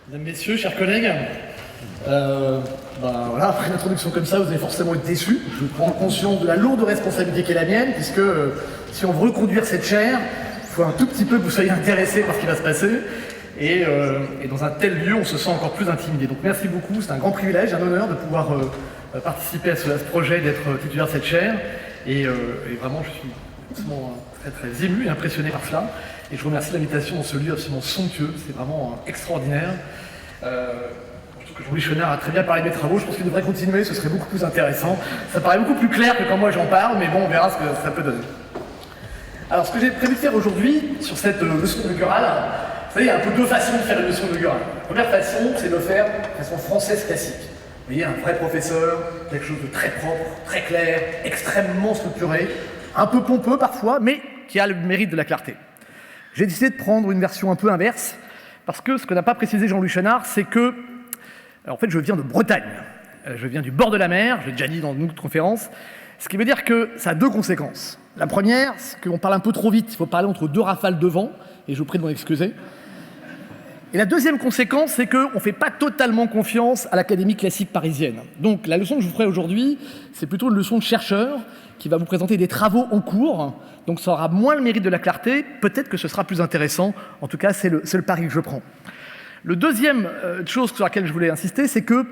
Mesdames, Messieurs, chers collègues, voilà, après une introduction comme ça, vous allez forcément être déçus. Je prends conscience de la lourde responsabilité qui est la mienne, puisque si on veut reconduire cette chaire, il faut un tout petit peu que vous soyez intéressés par ce qui va se passer. Et dans un tel lieu, on se sent encore plus intimidé. Donc merci beaucoup, c'est un grand privilège, un honneur de pouvoir participer à ce projet, d'être titulaire de cette chaire. Et vraiment, je suis absolument très ému et impressionné par cela. Et je vous remercie de l'invitation dans ce lieu absolument somptueux, c'est vraiment extraordinaire. Surtout que Jean-Louis Chenard a très bien parlé de mes travaux, je pense qu'il devrait continuer, ce serait beaucoup plus intéressant. Ça paraît beaucoup plus clair que quand moi j'en parle, mais bon, on verra ce que ça peut donner. Alors, ce que j'ai prévu de faire aujourd'hui, sur cette leçon inaugurale, vous savez, il y a un peu deux façons de faire une leçon inaugurale. La première façon, c'est de le faire de façon française classique. Vous voyez, un vrai professeur, quelque chose de très propre, très clair, extrêmement structuré, un peu pompeux parfois, mais qui a le mérite de la clarté. J'ai décidé de prendre une version un peu inverse, parce que ce que n'a pas précisé Jean-Louis Chenard, c'est que, en fait, je viens de Bretagne. Je viens du bord de la mer, je l'ai déjà dit dans une autre conférence, ce qui veut dire que ça a deux conséquences. La première, c'est qu'on parle un peu trop vite, il faut parler entre deux rafales de vent, et je vous prie de m'en excuser. Et la deuxième conséquence, c'est qu'on ne fait pas totalement confiance à l'Académie classique parisienne. Donc la leçon que je vous ferai aujourd'hui, c'est plutôt une leçon de chercheur qui va vous présenter des travaux en cours, donc ça aura moins le mérite de la clarté, peut-être que ce sera plus intéressant, en tout cas c'est le pari que je prends. Le deuxième chose sur laquelle je voulais insister, c'est que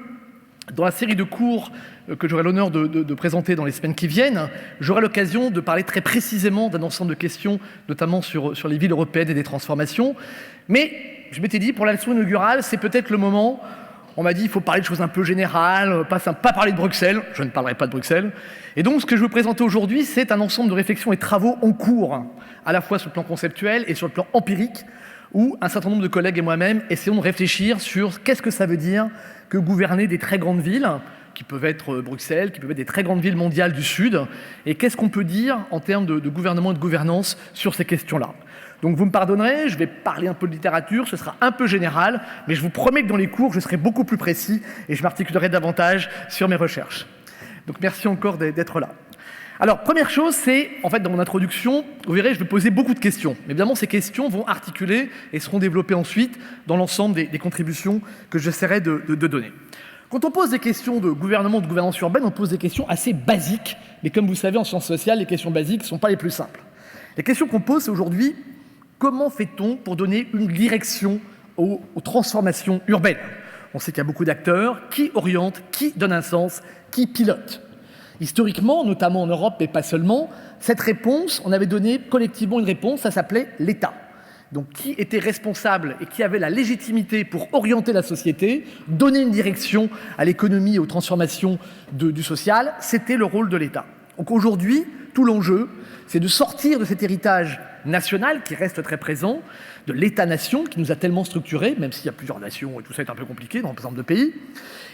dans la série de cours que j'aurai l'honneur de présenter dans les semaines qui viennent, j'aurai l'occasion de parler très précisément d'un ensemble de questions, notamment sur les villes européennes et des transformations. Mais je m'étais dit, pour la leçon inaugurale, c'est peut-être le moment, on m'a dit il faut parler de choses un peu générales, pas parler de Bruxelles, je ne parlerai pas de Bruxelles. Et donc ce que je veux présenter aujourd'hui, c'est un ensemble de réflexions et travaux en cours, à la fois sur le plan conceptuel et sur le plan empirique, où un certain nombre de collègues et moi-même essayons de réfléchir sur qu'est-ce que ça veut dire que gouverner des très grandes villes, qui peuvent être Bruxelles, qui peuvent être des très grandes villes mondiales du Sud, et qu'est-ce qu'on peut dire en termes de gouvernement et de gouvernance sur ces questions-là. Donc vous me pardonnerez, je vais parler un peu de littérature, ce sera un peu général, mais je vous promets que dans les cours, je serai beaucoup plus précis et je m'articulerai davantage sur mes recherches. Donc merci encore d'être là. Alors, première chose, c'est, en fait, dans mon introduction, vous verrez, je vais poser beaucoup de questions. Mais évidemment, ces questions vont articuler et seront développées ensuite dans l'ensemble des contributions que j'essaierai de donner. Quand on pose des questions de gouvernement, de gouvernance urbaine, on pose des questions assez basiques. Mais comme vous savez, en sciences sociales, les questions basiques ne sont pas les plus simples. Les questions qu'on pose, c'est aujourd'hui, comment fait-on pour donner une direction aux transformations urbaines? On sait qu'il y a beaucoup d'acteurs. Qui oriente? Qui donne un sens? Qui pilote? Historiquement, notamment en Europe, mais pas seulement, cette réponse, on avait donné collectivement une réponse, ça s'appelait l'État. Donc qui était responsable et qui avait la légitimité pour orienter la société, donner une direction à l'économie et aux transformations du social, c'était le rôle de l'État. Donc aujourd'hui, tout l'enjeu, c'est de sortir de cet héritage national qui reste très présent, de l'État-nation qui nous a tellement structurés, même s'il y a plusieurs nations et tout ça est un peu compliqué dans un certain nombre de pays.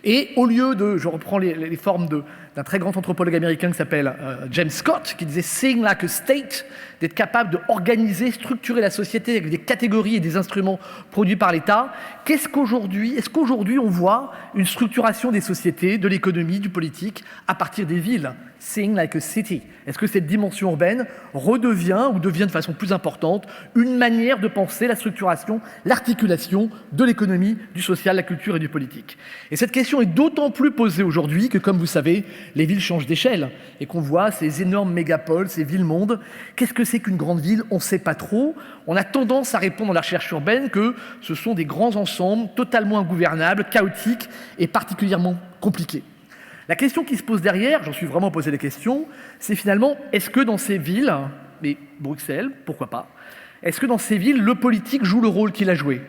Et au lieu de, je reprends les formes d'un très grand anthropologue américain qui s'appelle James Scott, qui disait « seeing like a state », d'être capable d'organiser, structurer la société avec des catégories et des instruments produits par l'État. Est-ce qu'aujourd'hui on voit une structuration des sociétés, de l'économie, du politique, à partir des villes? Seeing like a city. Est-ce que cette dimension urbaine redevient ou devient de façon plus importante une manière de penser la structuration, l'articulation de l'économie, du social, de la culture et du politique? Et cette question est d'autant plus posée aujourd'hui que, comme vous savez, les villes changent d'échelle et qu'on voit ces énormes mégapoles, ces villes-mondes. Qu'est-ce que c'est qu'une grande ville? On ne sait pas trop. On a tendance à répondre dans la recherche urbaine que ce sont des grands ensembles totalement ingouvernables, chaotiques et particulièrement compliqués. La question qui se pose derrière, j'en suis vraiment posé des questions, c'est finalement, est-ce que dans ces villes, mais Bruxelles, pourquoi pas, est-ce que dans ces villes, le politique joue le rôle qu'il a joué?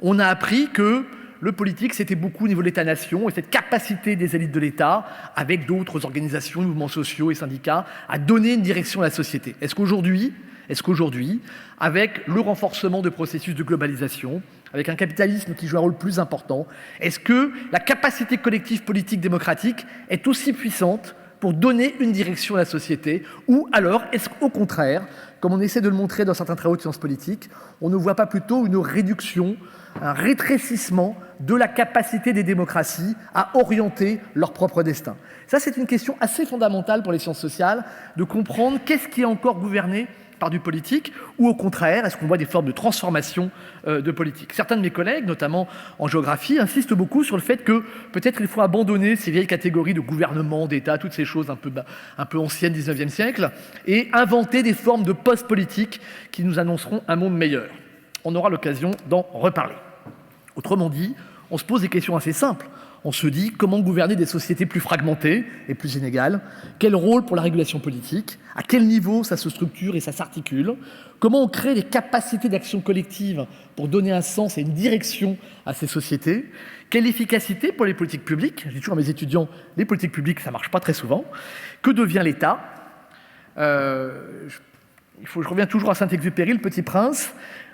On a appris que le politique, c'était beaucoup au niveau de l'État-nation et cette capacité des élites de l'État, avec d'autres organisations, mouvements sociaux et syndicats, à donner une direction à la société. Est-ce qu'aujourd'hui, avec le renforcement de processus de globalisation, avec un capitalisme qui joue un rôle plus important, est-ce que la capacité collective politique démocratique est aussi puissante pour donner une direction à la société? Ou alors, est-ce qu'au contraire, comme on essaie de le montrer dans certains travaux de sciences politiques, on ne voit pas plutôt une réduction, un rétrécissement de la capacité des démocraties à orienter leur propre destin? Ça, c'est une question assez fondamentale pour les sciences sociales, de comprendre qu'est-ce qui est encore gouverné par du politique, ou au contraire, est-ce qu'on voit des formes de transformation de politique? Certains de mes collègues, notamment en géographie, insistent beaucoup sur le fait que peut-être il faut abandonner ces vieilles catégories de gouvernement, d'État, toutes ces choses un peu anciennes, 19e siècle, et inventer des formes de post-politique qui nous annonceront un monde meilleur. On aura l'occasion d'en reparler. Autrement dit, on se pose des questions assez simples. On se dit comment gouverner des sociétés plus fragmentées et plus inégales, quel rôle pour la régulation politique, à quel niveau ça se structure et ça s'articule, comment on crée des capacités d'action collective pour donner un sens et une direction à ces sociétés, quelle efficacité pour les politiques publiques, je dis toujours à mes étudiants, les politiques publiques ça ne marche pas très souvent, que devient l'État, je reviens toujours à Saint-Exupéry, le Petit Prince,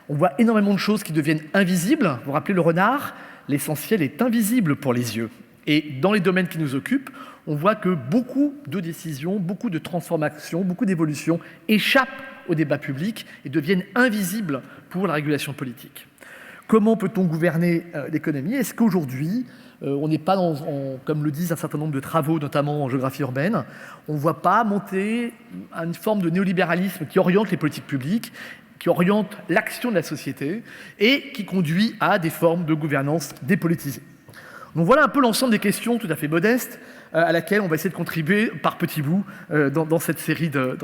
on voit énormément de choses qui deviennent invisibles, vous vous rappelez le renard ? L'essentiel est invisible pour les yeux. Et dans les domaines qui nous occupent, on voit que beaucoup de décisions, beaucoup de transformations, beaucoup d'évolutions échappent au débat public et deviennent invisibles pour la régulation politique. Comment peut-on gouverner l'économie? Est-ce qu'aujourd'hui, on n'est pas comme le disent un certain nombre de travaux, notamment en géographie urbaine, on ne voit pas monter une forme de néolibéralisme qui oriente les politiques publiques, qui oriente l'action de la société et qui conduit à des formes de gouvernance dépolitisée. Donc voilà un peu l'ensemble des questions tout à fait modestes à laquelle on va essayer de contribuer par petits bouts dans cette série de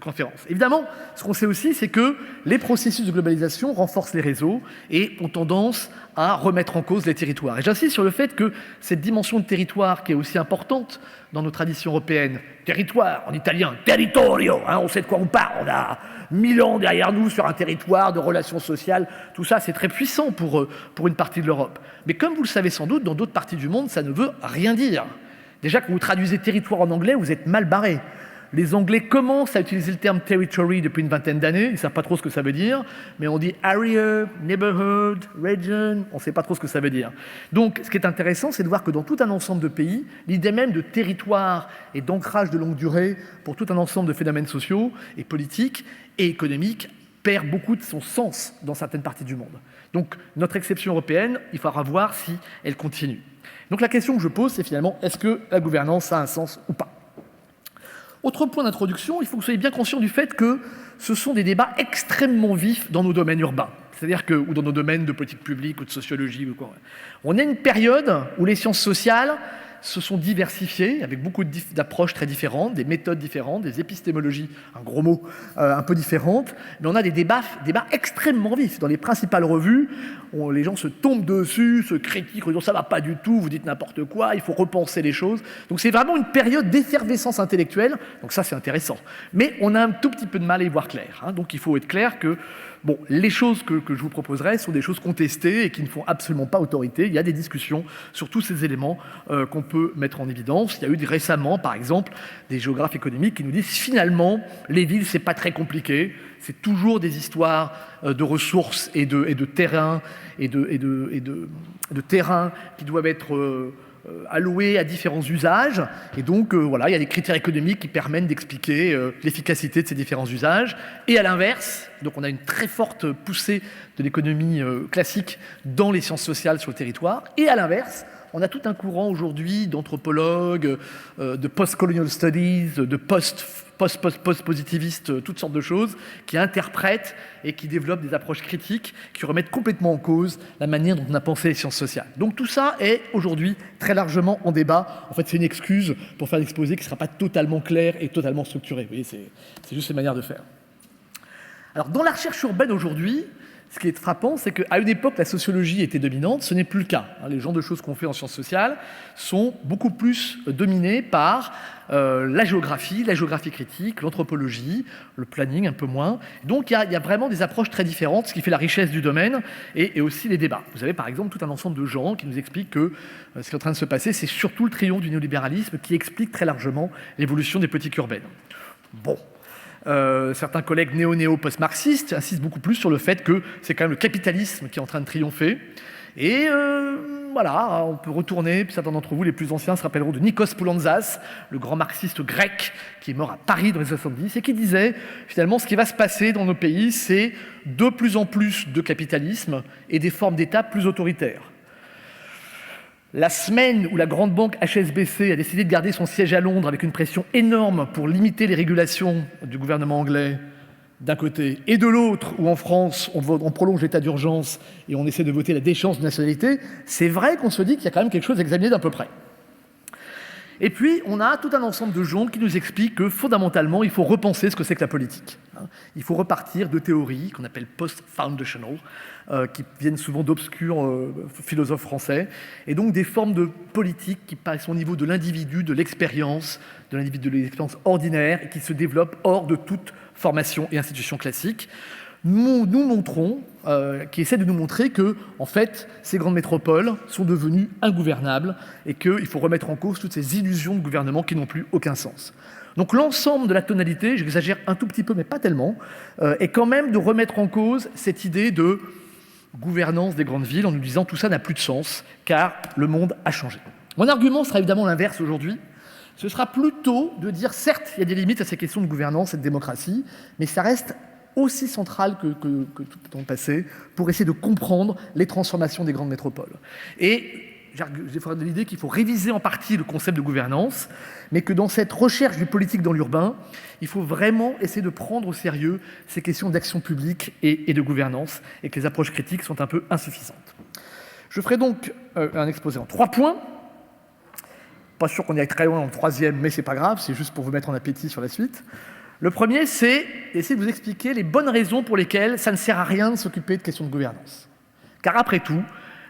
conférences. Évidemment, ce qu'on sait aussi, c'est que les processus de globalisation renforcent les réseaux et ont tendance à remettre en cause les territoires. Et j'insiste sur le fait que cette dimension de territoire qui est aussi importante dans nos traditions européennes, territoire en italien, territorio, on sait de quoi on parle, on a 1000 ans derrière nous sur un territoire de relations sociales, tout ça c'est très puissant pour une partie de l'Europe. Mais comme vous le savez sans doute, dans d'autres parties du monde, ça ne veut rien dire. Déjà, quand vous traduisez territoire en anglais, vous êtes mal barré. Les Anglais commencent à utiliser le terme territory depuis une vingtaine d'années, ils ne savent pas trop ce que ça veut dire, mais on dit area, neighborhood, region, on ne sait pas trop ce que ça veut dire. Donc, ce qui est intéressant, c'est de voir que dans tout un ensemble de pays, l'idée même de territoire et d'ancrage de longue durée pour tout un ensemble de phénomènes sociaux et politiques et économiques perd beaucoup de son sens dans certaines parties du monde. Donc, notre exception européenne, il faudra voir si elle continue. Donc, la question que je pose, c'est finalement, est-ce que la gouvernance a un sens ou pas ? Autre point d'introduction, il faut que vous soyez bien conscient du fait que ce sont des débats extrêmement vifs dans nos domaines urbains. C'est-à-dire que, ou dans nos domaines de politique publique ou de sociologie ou quoi. On est une période où les sciences sociales se sont diversifiées avec beaucoup d'approches très différentes, des méthodes différentes, des épistémologies, un gros mot, un peu différentes. Mais on a des débats extrêmement vifs. Dans les principales revues, les gens se tombent dessus, se critiquent, disent ça va pas du tout, vous dites n'importe quoi, il faut repenser les choses. Donc c'est vraiment une période d'effervescence intellectuelle. Donc ça c'est intéressant. Mais on a un tout petit peu de mal à y voir clair. Donc il faut être clair que bon, les choses que je vous proposerai sont des choses contestées et qui ne font absolument pas autorité. Il y a des discussions sur tous ces éléments qu'on peut mettre en évidence. Il y a eu récemment, par exemple, des géographes économiques qui nous disent finalement, les villes, c'est pas très compliqué. C'est toujours des histoires de ressources et de terrain et de terrain qui doivent être alloués à différents usages. Et donc, voilà, il y a des critères économiques qui permettent d'expliquer l'efficacité de ces différents usages. Et à l'inverse, donc on a une très forte poussée de l'économie classique dans les sciences sociales sur le territoire. Et à l'inverse, on a tout un courant aujourd'hui d'anthropologues, de post-colonial studies, de post-positivistes, toutes sortes de choses, qui interprètent et qui développent des approches critiques qui remettent complètement en cause la manière dont on a pensé les sciences sociales. Donc tout ça est aujourd'hui très largement en débat. En fait, c'est une excuse pour faire l'exposé qui ne sera pas totalement clair et totalement structuré. Vous voyez, c'est juste une manière de faire. Alors, dans la recherche urbaine aujourd'hui, ce qui est frappant, c'est qu'à une époque, la sociologie était dominante, ce n'est plus le cas. Les genres de choses qu'on fait en sciences sociales sont beaucoup plus dominés par la géographie critique, l'anthropologie, le planning un peu moins. Donc il y a vraiment des approches très différentes, ce qui fait la richesse du domaine et aussi les débats. Vous avez par exemple tout un ensemble de gens qui nous expliquent que ce qui est en train de se passer, c'est surtout le triomphe du néolibéralisme qui explique très largement l'évolution des politiques urbaines. Bon. Certains collègues néo-post-marxistes insistent beaucoup plus sur le fait que c'est quand même le capitalisme qui est en train de triompher. Et voilà, on peut retourner, puis certains d'entre vous, les plus anciens, se rappelleront de Nikos Poulantzas, le grand marxiste grec qui est mort à Paris dans les 70 et qui disait finalement ce qui va se passer dans nos pays, c'est de plus en plus de capitalisme et des formes d'État plus autoritaires. La semaine où la grande banque HSBC a décidé de garder son siège à Londres avec une pression énorme pour limiter les régulations du gouvernement anglais, d'un côté, et de l'autre, où en France, on prolonge l'état d'urgence et on essaie de voter la déchéance de nationalité, c'est vrai qu'on se dit qu'il y a quand même quelque chose à examiner d'un peu près. Et puis, on a tout un ensemble de gens qui nous expliquent que, fondamentalement, il faut repenser ce que c'est que la politique. Il faut repartir de théories qu'on appelle post-foundational, qui viennent souvent d'obscurs philosophes français, et donc des formes de politique qui passent au niveau de l'individu, de l'expérience ordinaire, et qui se développent hors de toute formation et institution classique. Nous montrons, qui essaie de nous montrer que, en fait, ces grandes métropoles sont devenues ingouvernables et qu'il faut remettre en cause toutes ces illusions de gouvernement qui n'ont plus aucun sens. Donc l'ensemble de la tonalité, j'exagère un tout petit peu, mais pas tellement, est quand même de remettre en cause cette idée de gouvernance des grandes villes en nous disant tout ça n'a plus de sens, car le monde a changé. Mon argument sera évidemment l'inverse aujourd'hui. Ce sera plutôt de dire, certes, il y a des limites à ces questions de gouvernance et de démocratie, mais ça reste aussi central que tout dans le passé pour essayer de comprendre les transformations des grandes métropoles. Et j'ai défendu l'idée qu'il faut réviser en partie le concept de gouvernance, mais que dans cette recherche du politique dans l'urbain, il faut vraiment essayer de prendre au sérieux ces questions d'action publique et de gouvernance, et que les approches critiques sont un peu insuffisantes. Je ferai donc un exposé en 3 points. Pas sûr qu'on y aille très loin dans le 3e, mais c'est pas grave, c'est juste pour vous mettre en appétit sur la suite. Le premier, c'est d'essayer de vous expliquer les bonnes raisons pour lesquelles ça ne sert à rien de s'occuper de questions de gouvernance. Car après tout,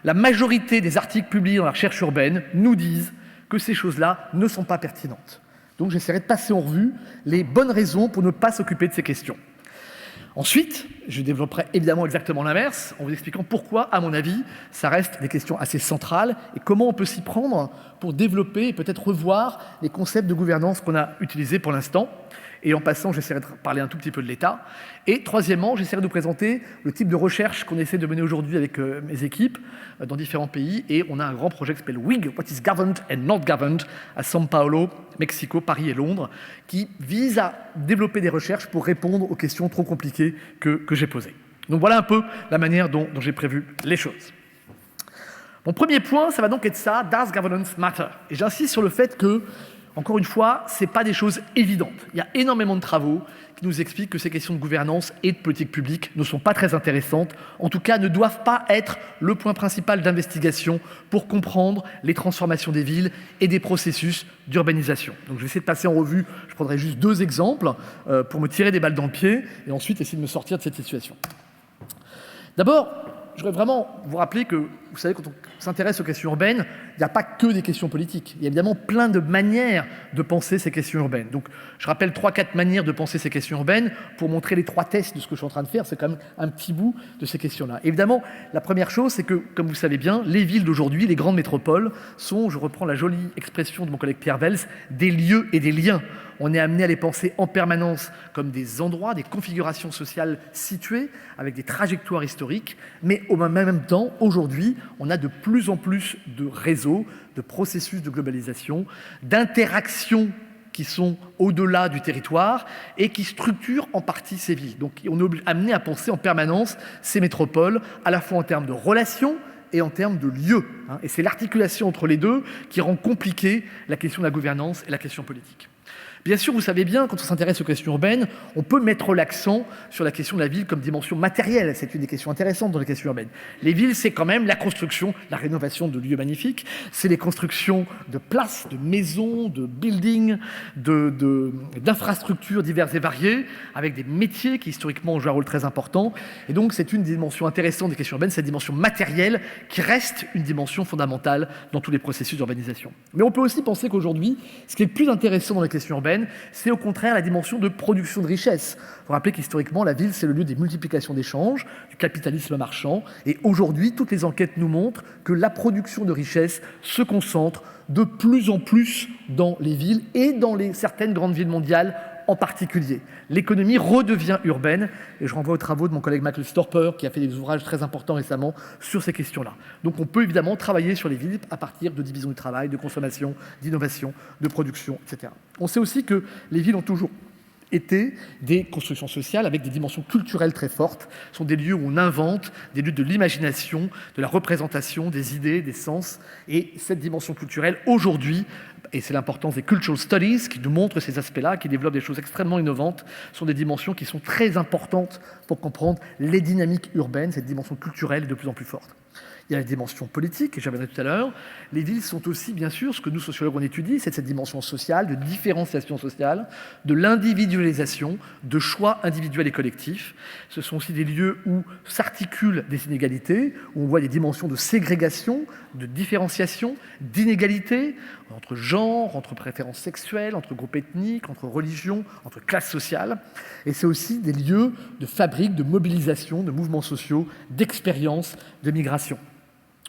la majorité des articles publiés dans la recherche urbaine nous disent que ces choses-là ne sont pas pertinentes. Donc j'essaierai de passer en revue les bonnes raisons pour ne pas s'occuper de ces questions. Ensuite, je développerai évidemment exactement l'inverse, en vous expliquant pourquoi, à mon avis, ça reste des questions assez centrales et comment on peut s'y prendre pour développer et peut-être revoir les concepts de gouvernance qu'on a utilisés pour l'instant. Et en passant, j'essaierai de parler un tout petit peu de l'État. Et troisièmement, j'essaierai de vous présenter le type de recherche qu'on essaie de mener aujourd'hui avec mes équipes dans différents pays. Et on a un grand projet qui s'appelle WIG, What is Governed and Not Governed, à São Paulo, Mexico, Paris et Londres, qui vise à développer des recherches pour répondre aux questions trop compliquées que j'ai posées. Donc voilà un peu la manière dont j'ai prévu les choses. Mon premier point, ça va donc être ça, Does Governance Matter? Et j'insiste sur le fait que, encore une fois, ce n'est pas des choses évidentes. Il y a énormément de travaux qui nous expliquent que ces questions de gouvernance et de politique publique ne sont pas très intéressantes, en tout cas ne doivent pas être le point principal d'investigation pour comprendre les transformations des villes et des processus d'urbanisation. Donc je vais essayer de passer en revue, je prendrai juste 2 exemples pour me tirer des balles dans le pied et ensuite essayer de me sortir de cette situation. D'abord, je voudrais vraiment vous rappeler que, vous savez, quand on s'intéresse aux questions urbaines, il n'y a pas que des questions politiques. Il y a évidemment plein de manières de penser ces questions urbaines. Donc, je rappelle 3-4 manières de penser ces questions urbaines pour montrer les 3 tests de ce que je suis en train de faire. C'est quand même un petit bout de ces questions-là. Évidemment, la première chose, c'est que, comme vous savez bien, les villes d'aujourd'hui, les grandes métropoles, sont, je reprends la jolie expression de mon collègue Pierre Vels, des lieux et des liens. On est amené à les penser en permanence comme des endroits, des configurations sociales situées, avec des trajectoires historiques, mais au même temps, aujourd'hui, on a de plus en plus de réseaux, de processus de globalisation, d'interactions qui sont au-delà du territoire et qui structurent en partie ces villes. Donc on est amené à penser en permanence ces métropoles, à la fois en termes de relations et en termes de lieux. Et c'est l'articulation entre les deux qui rend compliquée la question de la gouvernance et la question politique. Bien sûr, vous savez bien, quand on s'intéresse aux questions urbaines, on peut mettre l'accent sur la question de la ville comme dimension matérielle. C'est une des questions intéressantes dans les questions urbaines. Les villes, c'est quand même la construction, la rénovation de lieux magnifiques, c'est les constructions de places, de maisons, de buildings, d'infrastructures diverses et variées, avec des métiers qui historiquement jouent un rôle très important. Et donc, c'est une dimension intéressante des questions urbaines, c'est la dimension matérielle qui reste une dimension fondamentale dans tous les processus d'urbanisation. Mais on peut aussi penser qu'aujourd'hui, ce qui est le plus intéressant dans les questions urbaines, c'est au contraire la dimension de production de richesse. Il faut rappeler qu'historiquement, la ville, c'est le lieu des multiplications d'échanges, du capitalisme marchand. Et aujourd'hui, toutes les enquêtes nous montrent que la production de richesse se concentre de plus en plus dans les villes et dans certaines grandes villes mondiales en particulier. L'économie redevient urbaine, et je renvoie aux travaux de mon collègue Michael Storper, qui a fait des ouvrages très importants récemment sur ces questions-là. Donc on peut évidemment travailler sur les villes à partir de division du travail, de consommation, d'innovation, de production, etc. On sait aussi que les villes ont toujours été des constructions sociales avec des dimensions culturelles très fortes. Ce sont des lieux où on invente, des lieux de l'imagination, de la représentation, des idées, des sens. Et cette dimension culturelle, aujourd'hui, et c'est l'importance des cultural studies qui nous montrent ces aspects-là, qui développent des choses extrêmement innovantes, sont des dimensions qui sont très importantes pour comprendre les dynamiques urbaines, cette dimension culturelle est de plus en plus forte. Il y a la dimension politique, et j'y reviendrai tout à l'heure. Les villes sont aussi, bien sûr, ce que nous, sociologues, on étudie, c'est cette dimension sociale, de différenciation sociale, de l'individualisation, de choix individuels et collectifs. Ce sont aussi des lieux où s'articulent des inégalités, où on voit des dimensions de ségrégation, de différenciation, d'inégalité, entre genres, entre préférences sexuelles, entre groupes ethniques, entre religions, entre classes sociales. Et c'est aussi des lieux de fabrique, de mobilisation, de mouvements sociaux, d'expériences, de migration.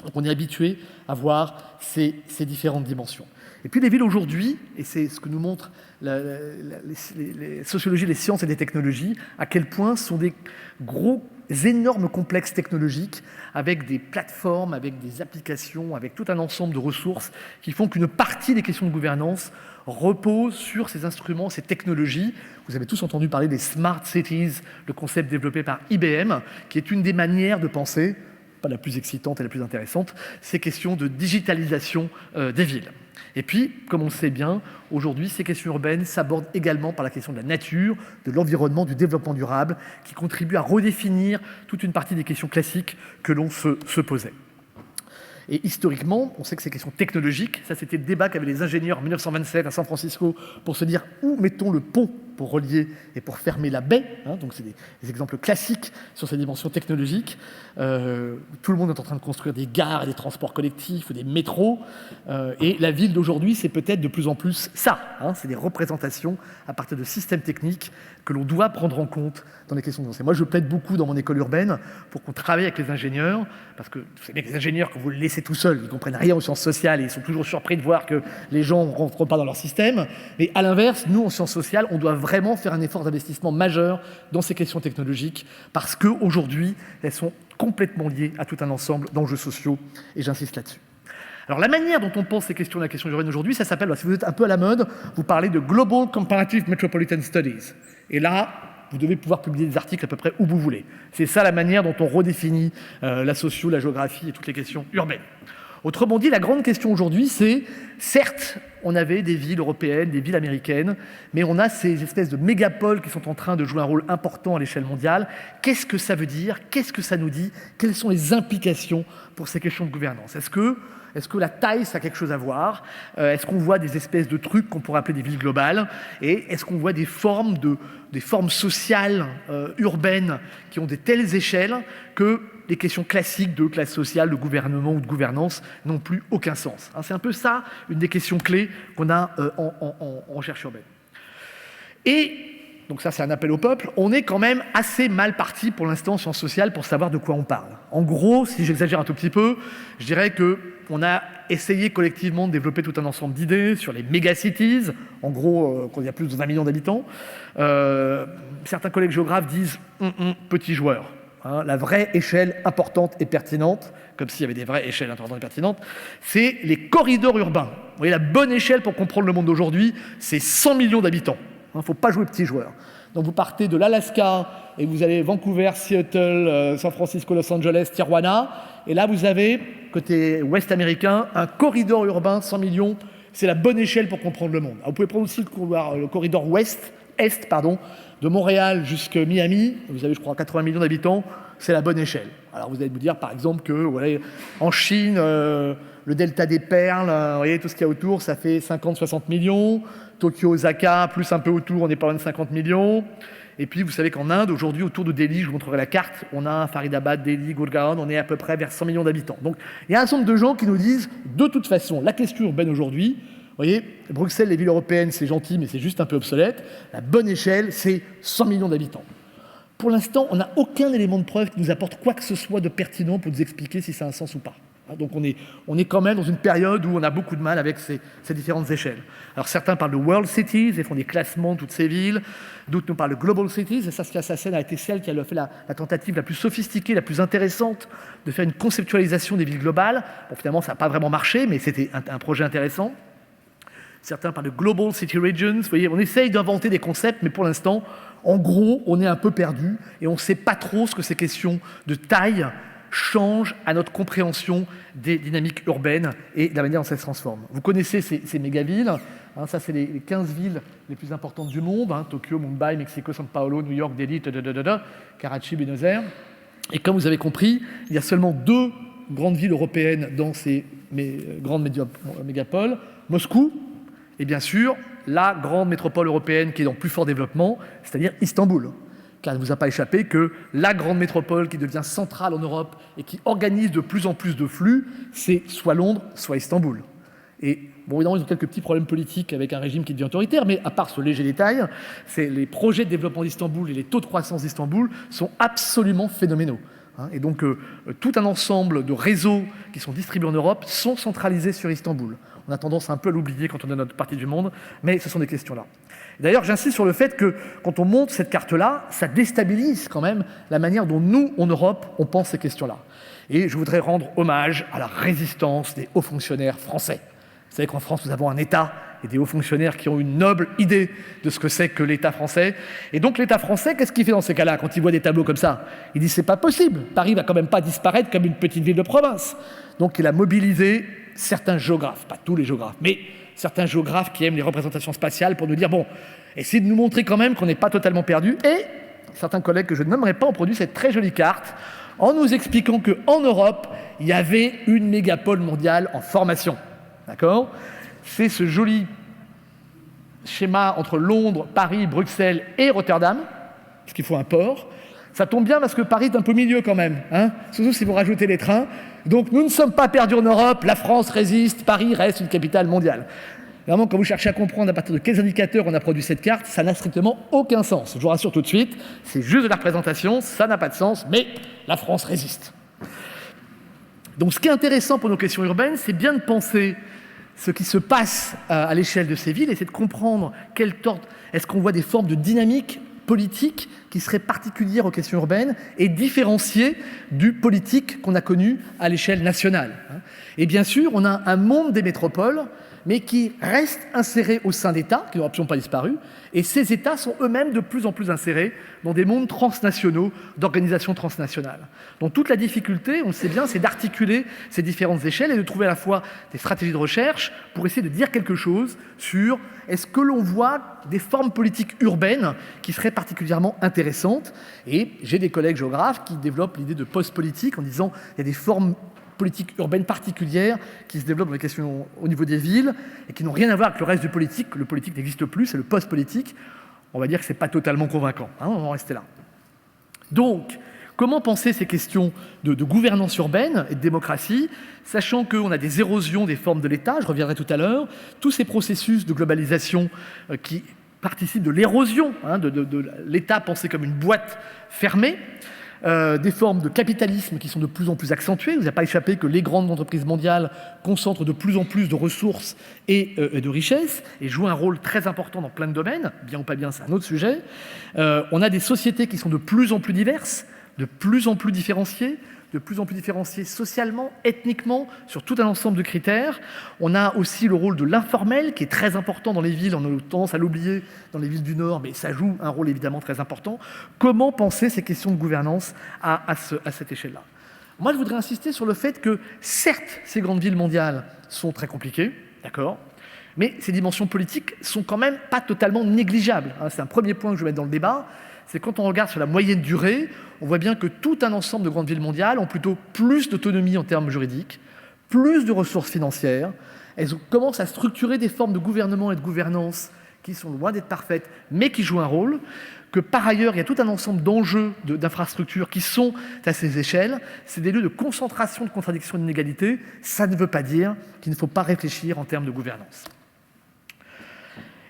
Donc on est habitué à voir ces différentes dimensions. Et puis les villes aujourd'hui, et c'est ce que nous montrent les sociologies, les sciences et les technologies, à quel point ce sont des énormes complexes technologiques avec des plateformes, avec des applications, avec tout un ensemble de ressources qui font qu'une partie des questions de gouvernance repose sur ces instruments, ces technologies. Vous avez tous entendu parler des smart cities, le concept développé par IBM, qui est une des manières de penser, pas la plus excitante et la plus intéressante, ces questions de digitalisation des villes. Et puis, comme on le sait bien, aujourd'hui, ces questions urbaines s'abordent également par la question de la nature, de l'environnement, du développement durable, qui contribue à redéfinir toute une partie des questions classiques que l'on se posait. Et historiquement, on sait que ces questions technologiques, ça c'était le débat qu'avaient les ingénieurs en 1927 à San Francisco pour se dire où mettons le pont pour relier et pour fermer la baie. Donc c'est des exemples classiques sur ces dimensions technologiques. Tout le monde est en train de construire des gares et des transports collectifs ou des métros. Et la ville d'aujourd'hui, c'est peut-être de plus en plus ça. C'est des représentations à partir de systèmes techniques que l'on doit prendre en compte dans les questions de pensée. Moi, je plaide beaucoup dans mon école urbaine pour qu'on travaille avec les ingénieurs, parce que vous savez que les ingénieurs, quand vous les laissez tout seuls, ils ne comprennent rien aux sciences sociales et ils sont toujours surpris de voir que les gens ne rentrent pas dans leur système. Mais à l'inverse, nous, en sciences sociales, on doit vraiment faire un effort d'investissement majeur dans ces questions technologiques, parce qu'aujourd'hui, elles sont complètement liées à tout un ensemble d'enjeux sociaux, et j'insiste là-dessus. Alors la manière dont on pense ces questions de la question urbaine aujourd'hui, ça s'appelle, si vous êtes un peu à la mode, vous parlez de Global Comparative Metropolitan Studies. Et là, vous devez pouvoir publier des articles à peu près où vous voulez. C'est ça la manière dont on redéfinit la socio, la géographie et toutes les questions urbaines. Autrement dit, la grande question aujourd'hui, c'est, certes, on avait des villes européennes, des villes américaines, mais on a ces espèces de mégapoles qui sont en train de jouer un rôle important à l'échelle mondiale. Qu'est-ce que ça veut dire? Qu'est-ce que ça nous dit? Quelles sont les implications pour ces questions de gouvernance? Est-ce que la taille, ça a quelque chose à voir? Est-ce qu'on voit des espèces de trucs qu'on pourrait appeler des villes globales? Et est-ce qu'on voit des formes sociales, urbaines, qui ont de telles échelles que les questions classiques de classe sociale, de gouvernement ou de gouvernance n'ont plus aucun sens? C'est un peu ça, une des questions clés qu'on a en recherche urbaine. Et donc ça, c'est un appel au peuple. On est quand même assez mal parti pour l'instant en sciences sociales pour savoir de quoi on parle. En gros, si j'exagère un tout petit peu, je dirais qu'on a essayé collectivement de développer tout un ensemble d'idées sur les mégacities, en gros, quand il y a plus de 20 millions d'habitants. Certains collègues géographes disent petit joueur. La vraie échelle importante et pertinente, comme s'il y avait des vraies échelles importantes et pertinentes, c'est les corridors urbains. Vous voyez, la bonne échelle pour comprendre le monde d'aujourd'hui, c'est 100 millions d'habitants. Il ne faut pas jouer petit joueur. Donc vous partez de l'Alaska et vous allez Vancouver, Seattle, San Francisco, Los Angeles, Tijuana. Et là, vous avez, côté ouest américain, un corridor urbain, 100 millions. C'est la bonne échelle pour comprendre le monde. Alors, vous pouvez prendre aussi le corridor est, de Montréal jusqu'à Miami. Vous avez, je crois, 80 millions d'habitants. C'est la bonne échelle. Alors vous allez me dire, par exemple, que voilà, en Chine, le delta des Perles, vous voyez, tout ce qu'il y a autour, ça fait 50-60 millions. Tokyo, Osaka, plus un peu autour, on est pas loin de 50 millions. Et puis, vous savez qu'en Inde, aujourd'hui, autour de Delhi, je vous montrerai la carte, on a Faridabad, Delhi, Gurgaon, on est à peu près vers 100 millions d'habitants. Donc, il y a un certain nombre de gens qui nous disent, de toute façon, la question urbaine aujourd'hui, vous voyez, Bruxelles, les villes européennes, c'est gentil, mais c'est juste un peu obsolète. La bonne échelle, c'est 100 millions d'habitants. Pour l'instant, on n'a aucun élément de preuve qui nous apporte quoi que ce soit de pertinent pour nous expliquer si ça a un sens ou pas. Donc on est quand même dans une période où on a beaucoup de mal avec ces différentes échelles. Alors certains parlent de World Cities et font des classements de toutes ces villes, d'autres nous parlent de Global Cities, et Saskia Sassen a été celle qui a fait la tentative la plus sophistiquée, la plus intéressante de faire une conceptualisation des villes globales. Bon, finalement, ça n'a pas vraiment marché, mais c'était un projet intéressant. certains parlent de Global City Regions. Vous voyez, on essaye d'inventer des concepts, mais pour l'instant, en gros, on est un peu perdu et on ne sait pas trop ce que ces questions de taille changent à notre compréhension des dynamiques urbaines et de la manière dont ça se transforme. Vous connaissez ces mégavilles, hein, ça c'est les 15 villes les plus importantes du monde, hein, Tokyo, Mumbai, Mexico, São Paulo, New York, Delhi, Karachi, Buenos Aires. Et comme vous avez compris, il y a seulement 2 grandes villes européennes dans ces grandes mégapoles, Moscou et bien sûr la grande métropole européenne qui est en plus fort développement, c'est-à-dire Istanbul. Car il ne vous a pas échappé que la grande métropole qui devient centrale en Europe et qui organise de plus en plus de flux, c'est soit Londres, soit Istanbul. Et bon, évidemment, ils ont quelques petits problèmes politiques avec un régime qui devient autoritaire, mais à part ce léger détail, les projets de développement d'Istanbul et les taux de croissance d'Istanbul sont absolument phénoménaux. Et donc, tout un ensemble de réseaux qui sont distribués en Europe sont centralisés sur Istanbul. On a tendance un peu à l'oublier quand on est dans notre partie du monde, mais ce sont des questions-là. D'ailleurs, j'insiste sur le fait que quand on monte cette carte-là, ça déstabilise quand même la manière dont nous, en Europe, on pense ces questions-là. Et je voudrais rendre hommage à la résistance des hauts fonctionnaires français. Vous savez qu'en France, nous avons un État et des hauts fonctionnaires qui ont une noble idée de ce que c'est que l'État français. Et donc l'État français, qu'est-ce qu'il fait dans ces cas-là quand il voit des tableaux comme ça? Il dit c'est pas possible, Paris va quand même pas disparaître comme une petite ville de province. Donc il a mobilisé certains géographes, pas tous les géographes, mais certains géographes qui aiment les représentations spatiales pour nous dire bon, essayez de nous montrer quand même qu'on n'est pas totalement perdu. Et certains collègues que je ne nommerai pas ont produit cette très jolie carte en nous expliquant qu'en Europe, il y avait une mégapole mondiale en formation. D'accord? C'est ce joli schéma entre Londres, Paris, Bruxelles et Rotterdam, parce qu'il faut un port. Ça tombe bien parce que Paris est un peu au milieu quand même, hein, surtout si vous rajoutez les trains. Donc nous ne sommes pas perdus en Europe, la France résiste, Paris reste une capitale mondiale. Vraiment, quand vous cherchez à comprendre à partir de quels indicateurs on a produit cette carte, ça n'a strictement aucun sens. Je vous rassure tout de suite, c'est juste de la représentation, ça n'a pas de sens, mais la France résiste. Donc ce qui est intéressant pour nos questions urbaines, c'est bien de penser ce qui se passe à l'échelle de ces villes et c'est de comprendre est-ce qu'on voit des formes de dynamique politique qui seraient particulières aux questions urbaines et différenciées du politique qu'on a connu à l'échelle nationale. Et bien sûr, on a un monde des métropoles, mais qui reste inséré au sein d'États, qui n'ont absolument pas disparu, et ces États sont eux-mêmes de plus en plus insérés dans des mondes transnationaux, d'organisations transnationales. Donc toute la difficulté, on le sait bien, c'est d'articuler ces différentes échelles et de trouver à la fois des stratégies de recherche pour essayer de dire quelque chose sur est-ce que l'on voit des formes politiques urbaines qui seraient particulièrement intéressantes. Et j'ai des collègues géographes qui développent l'idée de post-politique en disant il y a des formes politiques urbaines particulières qui se développent dans les questions au niveau des villes et qui n'ont rien à voir avec le reste du politique. Le politique n'existe plus, c'est le post-politique. On va dire que ce n'est pas totalement convaincant. On va en rester là. Donc, comment penser ces questions de gouvernance urbaine et de démocratie, sachant qu'on a des érosions des formes de l'État, je reviendrai tout à l'heure, tous ces processus de globalisation qui participent de l'érosion de l'État pensé comme une boîte fermée, des formes de capitalisme qui sont de plus en plus accentuées. Il ne vous a pas échappé que les grandes entreprises mondiales concentrent de plus en plus de ressources et de richesses et jouent un rôle très important dans plein de domaines. Bien ou pas bien, c'est un autre sujet. On a des sociétés qui sont de plus en plus diverses, de plus en plus différenciées socialement, ethniquement, sur tout un ensemble de critères. On a aussi le rôle de l'informel, qui est très important dans les villes. On a tendance à l'oublier dans les villes du Nord, mais ça joue un rôle évidemment très important. Comment penser ces questions de gouvernance à cette échelle-là? Moi, je voudrais insister sur le fait que, certes, ces grandes villes mondiales sont très compliquées, d'accord, mais ces dimensions politiques sont quand même pas totalement négligeables. C'est un premier point que je vais mettre dans le débat. C'est quand on regarde sur la moyenne durée, on voit bien que tout un ensemble de grandes villes mondiales ont plutôt plus d'autonomie en termes juridiques, plus de ressources financières. Elles commencent à structurer des formes de gouvernement et de gouvernance qui sont loin d'être parfaites, mais qui jouent un rôle. Que par ailleurs, il y a tout un ensemble d'enjeux d'infrastructures qui sont à ces échelles. C'est des lieux de concentration, de contradiction et d'inégalité. Ça ne veut pas dire qu'il ne faut pas réfléchir en termes de gouvernance.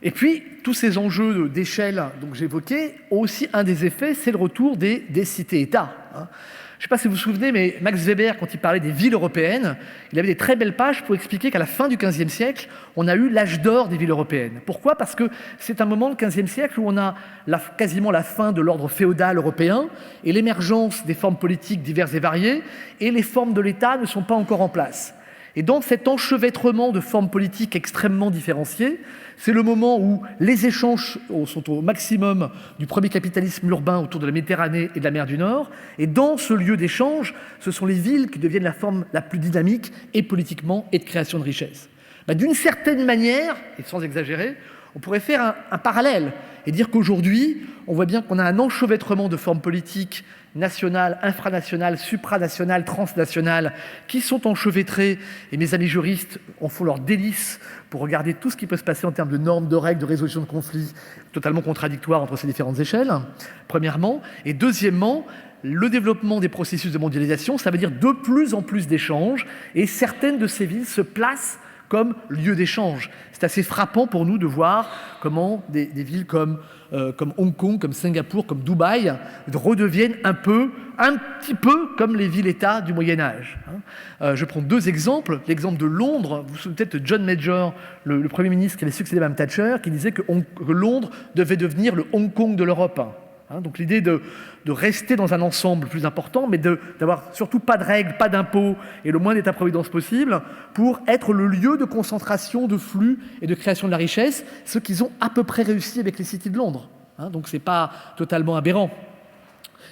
Et puis, tous ces enjeux d'échelle que j'évoquais ont aussi un des effets, c'est le retour des cités-États. Je ne sais pas si vous vous souvenez, mais Max Weber, quand il parlait des villes européennes, il avait des très belles pages pour expliquer qu'à la fin du XVe siècle, on a eu l'âge d'or des villes européennes. Pourquoi? Parce que c'est un moment, le XVe siècle, où on a quasiment la fin de l'ordre féodal européen et l'émergence des formes politiques diverses et variées, et les formes de l'État ne sont pas encore en place. Et dans cet enchevêtrement de formes politiques extrêmement différenciées, c'est le moment où les échanges sont au maximum du premier capitalisme urbain autour de la Méditerranée et de la mer du Nord. Et dans ce lieu d'échange, ce sont les villes qui deviennent la forme la plus dynamique et politiquement et de création de richesse. D'une certaine manière, et sans exagérer, on pourrait faire un parallèle et dire qu'aujourd'hui, on voit bien qu'on a un enchevêtrement de formes politiques nationales, infranationales, supranationales, transnationales, qui sont enchevêtrées, et mes amis juristes en font leur délice pour regarder tout ce qui peut se passer en termes de normes, de règles, de résolution de conflits totalement contradictoires entre ces différentes échelles, premièrement. Et deuxièmement, le développement des processus de mondialisation, ça veut dire de plus en plus d'échanges, et certaines de ces villes se placent comme lieu d'échange. C'est assez frappant pour nous de voir comment des villes comme Hong Kong, comme Singapour, comme Dubaï redeviennent un petit peu comme les villes-États du Moyen-Âge. Je prends deux exemples. L'exemple de Londres, vous vous souvenez peut-être de John Major, le Premier ministre qui avait succédé à Mme Thatcher, qui disait que Londres devait devenir le Hong Kong de l'Europe. Donc l'idée de rester dans un ensemble plus important, mais d'avoir surtout pas de règles, pas d'impôts et le moins d'État-providence possible pour être le lieu de concentration, de flux et de création de la richesse, ce qu'ils ont à peu près réussi avec les cités de Londres. Donc c'est pas totalement aberrant.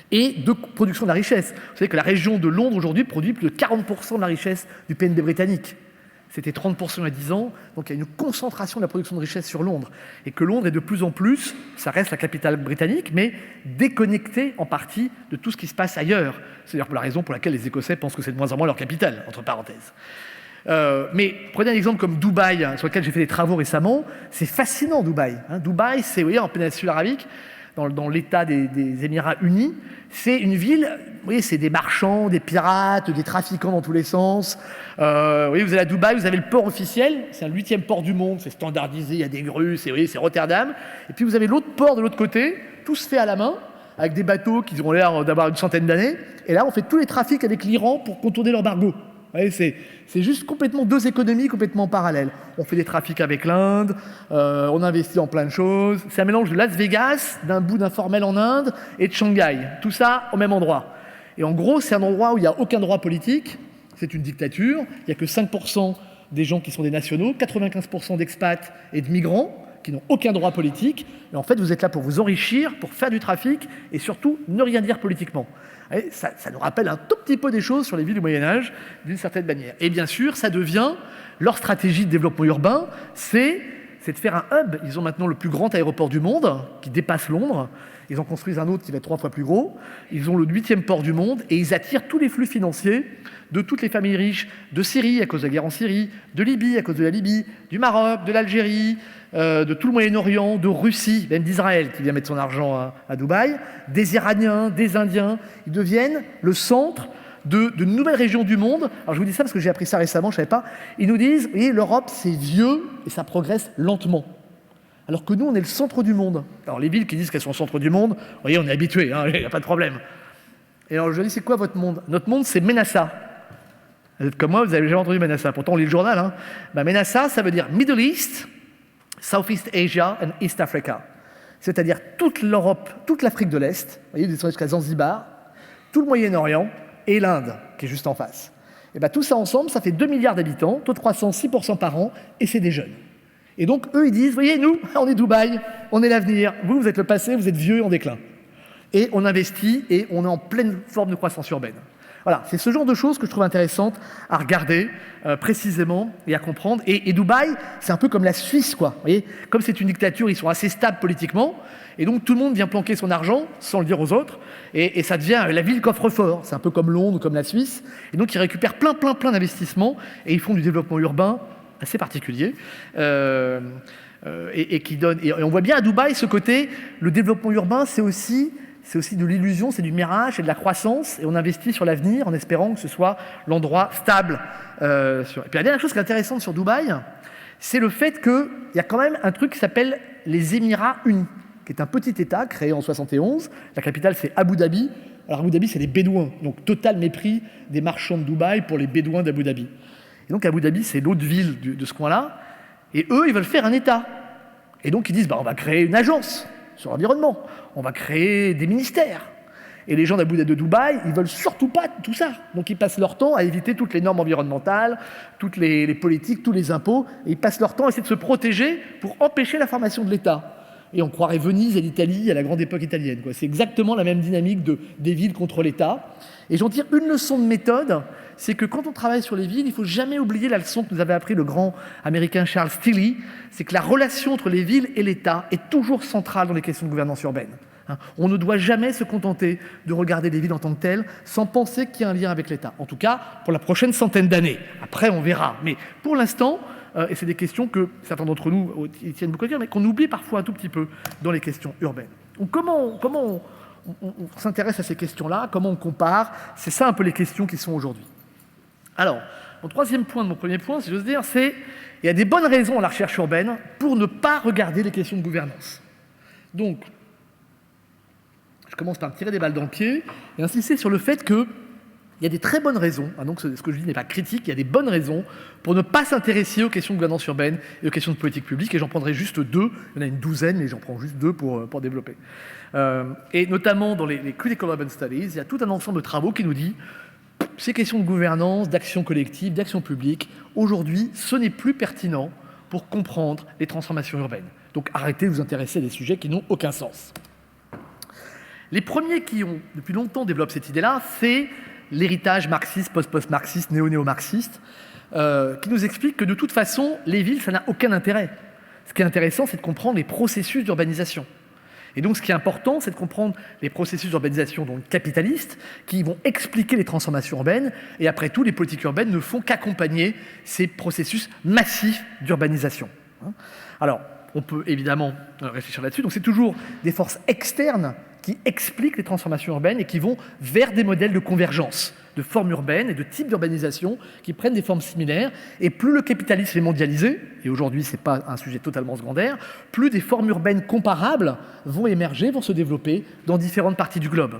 Et de production de la richesse. Vous savez que la région de Londres aujourd'hui produit plus de 40% de la richesse du PNB britannique. C'était 30% il y a 10 ans, donc il y a une concentration de la production de richesse sur Londres. Et que Londres est de plus en plus, ça reste la capitale britannique, mais déconnectée en partie de tout ce qui se passe ailleurs. C'est d'ailleurs pour la raison pour laquelle les Écossais pensent que c'est de moins en moins leur capitale, entre parenthèses. Mais prenez un exemple comme Dubaï, sur lequel j'ai fait des travaux récemment. C'est fascinant, Dubaï. Dubaï, c'est, vous voyez, en péninsule arabique, dans l'État des Émirats Unis, c'est une ville, vous voyez, c'est des marchands, des pirates, des trafiquants dans tous les sens. Vous voyez, vous allez à Dubaï, vous avez le port officiel, c'est le 8e port du monde, c'est standardisé, il y a des grues, vous voyez, c'est Rotterdam. Et puis vous avez l'autre port de l'autre côté, tout se fait à la main, avec des bateaux qui ont l'air d'avoir une centaine d'années. Et là, on fait tous les trafics avec l'Iran pour contourner l'embargo. Vous voyez, c'est juste complètement deux économies complètement parallèles. On fait des trafics avec l'Inde, on investit en plein de choses. C'est un mélange de Las Vegas, d'un bout d'informel en Inde, et de Shanghai. Tout ça au même endroit. Et en gros, c'est un endroit où il n'y a aucun droit politique. C'est une dictature. Il n'y a que 5% des gens qui sont des nationaux, 95% d'expats et de migrants qui n'ont aucun droit politique. Et en fait, vous êtes là pour vous enrichir, pour faire du trafic et surtout ne rien dire politiquement. Et ça nous rappelle un tout petit peu des choses sur les villes du Moyen-Âge, d'une certaine manière. Et bien sûr, ça devient leur stratégie de développement urbain, c'est de faire un hub. Ils ont maintenant le plus grand aéroport du monde, qui dépasse Londres. Ils en construisent un autre qui va être 3 fois plus gros. Ils ont le 8e port du monde et ils attirent tous les flux financiers de toutes les familles riches de Syrie, à cause de la guerre en Syrie, de Libye, à cause de la Libye, du Maroc, de l'Algérie, de tout le Moyen-Orient, de Russie, même d'Israël qui vient mettre son argent à Dubaï, des Iraniens, des Indiens. Ils deviennent le centre de nouvelles régions du monde. Alors je vous dis ça parce que j'ai appris ça récemment, je ne savais pas. Ils nous disent, vous voyez, l'Europe c'est vieux et ça progresse lentement. Alors que nous, on est le centre du monde. Alors les villes qui disent qu'elles sont le centre du monde, vous voyez, on est habitués, il n'y a pas de problème. Et alors je leur dis, c'est quoi votre monde? Notre monde, c'est Ménassa. Vous êtes comme moi, vous n'avez jamais entendu Ménassa. Pourtant, on lit le journal. Ménassa, ça veut dire Middle East, Southeast Asia and East Africa. C'est-à-dire toute l'Europe, toute l'Afrique de l'Est, vous voyez, descendez jusqu'à Zanzibar, tout le Moyen-Orient et l'Inde, qui est juste en face. Et bien tout ça ensemble, ça fait 2 milliards d'habitants, taux de croissance 6% par an, et c'est des jeunes. Et donc, eux, ils disent, voyez, nous, on est Dubaï, on est l'avenir, vous êtes le passé, vous êtes vieux et en déclin. Et on investit et on est en pleine forme de croissance urbaine. Voilà, c'est ce genre de choses que je trouve intéressantes à regarder précisément et à comprendre. Et Dubaï, c'est un peu comme la Suisse, quoi. Vous voyez, comme c'est une dictature, ils sont assez stables politiquement, et donc tout le monde vient planquer son argent sans le dire aux autres, et ça devient la ville coffre-fort. C'est un peu comme Londres, comme la Suisse. Et donc ils récupèrent plein d'investissements et ils font du développement urbain assez particulier. Et qui donne. Et on voit bien à Dubaï ce côté, le développement urbain, c'est aussi de l'illusion, c'est du mirage, c'est de la croissance, et on investit sur l'avenir en espérant que ce soit l'endroit stable. Et puis la dernière chose qui est intéressante sur Dubaï, c'est le fait qu'il y a quand même un truc qui s'appelle les Émirats Unis, qui est un petit État créé en 71. La capitale, c'est Abu Dhabi. Alors Abu Dhabi, c'est les Bédouins, donc total mépris des marchands de Dubaï pour les Bédouins d'Abu Dhabi. Et donc Abu Dhabi, c'est l'autre ville de ce coin-là, et eux, ils veulent faire un État. Et donc ils disent, on va créer une agence sur l'environnement, on va créer des ministères. Et les gens d'Abu Dhabi de Dubaï, ils veulent surtout pas tout ça. Donc ils passent leur temps à éviter toutes les normes environnementales, toutes les politiques, tous les impôts. Et ils passent leur temps à essayer de se protéger pour empêcher la formation de l'État. Et on croirait Venise et l'Italie à la grande époque italienne, quoi. C'est exactement la même dynamique des villes contre l'État. Et j'en tire une leçon de méthode, c'est que quand on travaille sur les villes, il ne faut jamais oublier la leçon que nous avait appris le grand américain Charles Tilly, c'est que la relation entre les villes et l'État est toujours centrale dans les questions de gouvernance urbaine. On ne doit jamais se contenter de regarder les villes en tant que telles sans penser qu'il y a un lien avec l'État. En tout cas, pour la prochaine centaine d'années. Après, on verra. Mais pour l'instant, et c'est des questions que certains d'entre nous y tiennent beaucoup à dire, mais qu'on oublie parfois un tout petit peu dans les questions urbaines. Donc comment on s'intéresse à ces questions-là? Comment on compare? C'est ça un peu les questions qui sont aujourd'hui. Alors, mon troisième point de mon premier point, si j'ose dire, c'est il y a des bonnes raisons à la recherche urbaine pour ne pas regarder les questions de gouvernance. Donc, je commence par me tirer des balles dans le pied et insister sur le fait qu'il y a des très bonnes raisons, donc ce que je dis n'est pas critique, il y a des bonnes raisons pour ne pas s'intéresser aux questions de gouvernance urbaine et aux questions de politique publique, et j'en prendrai juste deux, il y en a une douzaine, mais j'en prends juste deux pour développer. Et notamment dans les Critical Urban Studies, il y a tout un ensemble de travaux qui nous dit ces questions de gouvernance, d'action collective, d'action publique, aujourd'hui, ce n'est plus pertinent pour comprendre les transformations urbaines. Donc arrêtez de vous intéresser à des sujets qui n'ont aucun sens. Les premiers qui ont, depuis longtemps, développé cette idée-là, c'est l'héritage marxiste, post-marxiste, néo-marxiste, qui nous explique que de toute façon, les villes, ça n'a aucun intérêt. Ce qui est intéressant, c'est de comprendre les processus d'urbanisation. Et donc, ce qui est important, c'est de comprendre les processus d'urbanisation donc capitalistes, qui vont expliquer les transformations urbaines, et après tout, les politiques urbaines ne font qu'accompagner ces processus massifs d'urbanisation. Alors, on peut évidemment réfléchir là-dessus, donc c'est toujours des forces externes qui expliquent les transformations urbaines et qui vont vers des modèles de convergence, de formes urbaines et de types d'urbanisation qui prennent des formes similaires. Et plus le capitalisme est mondialisé, et aujourd'hui ce n'est pas un sujet totalement secondaire, plus des formes urbaines comparables vont émerger, vont se développer dans différentes parties du globe.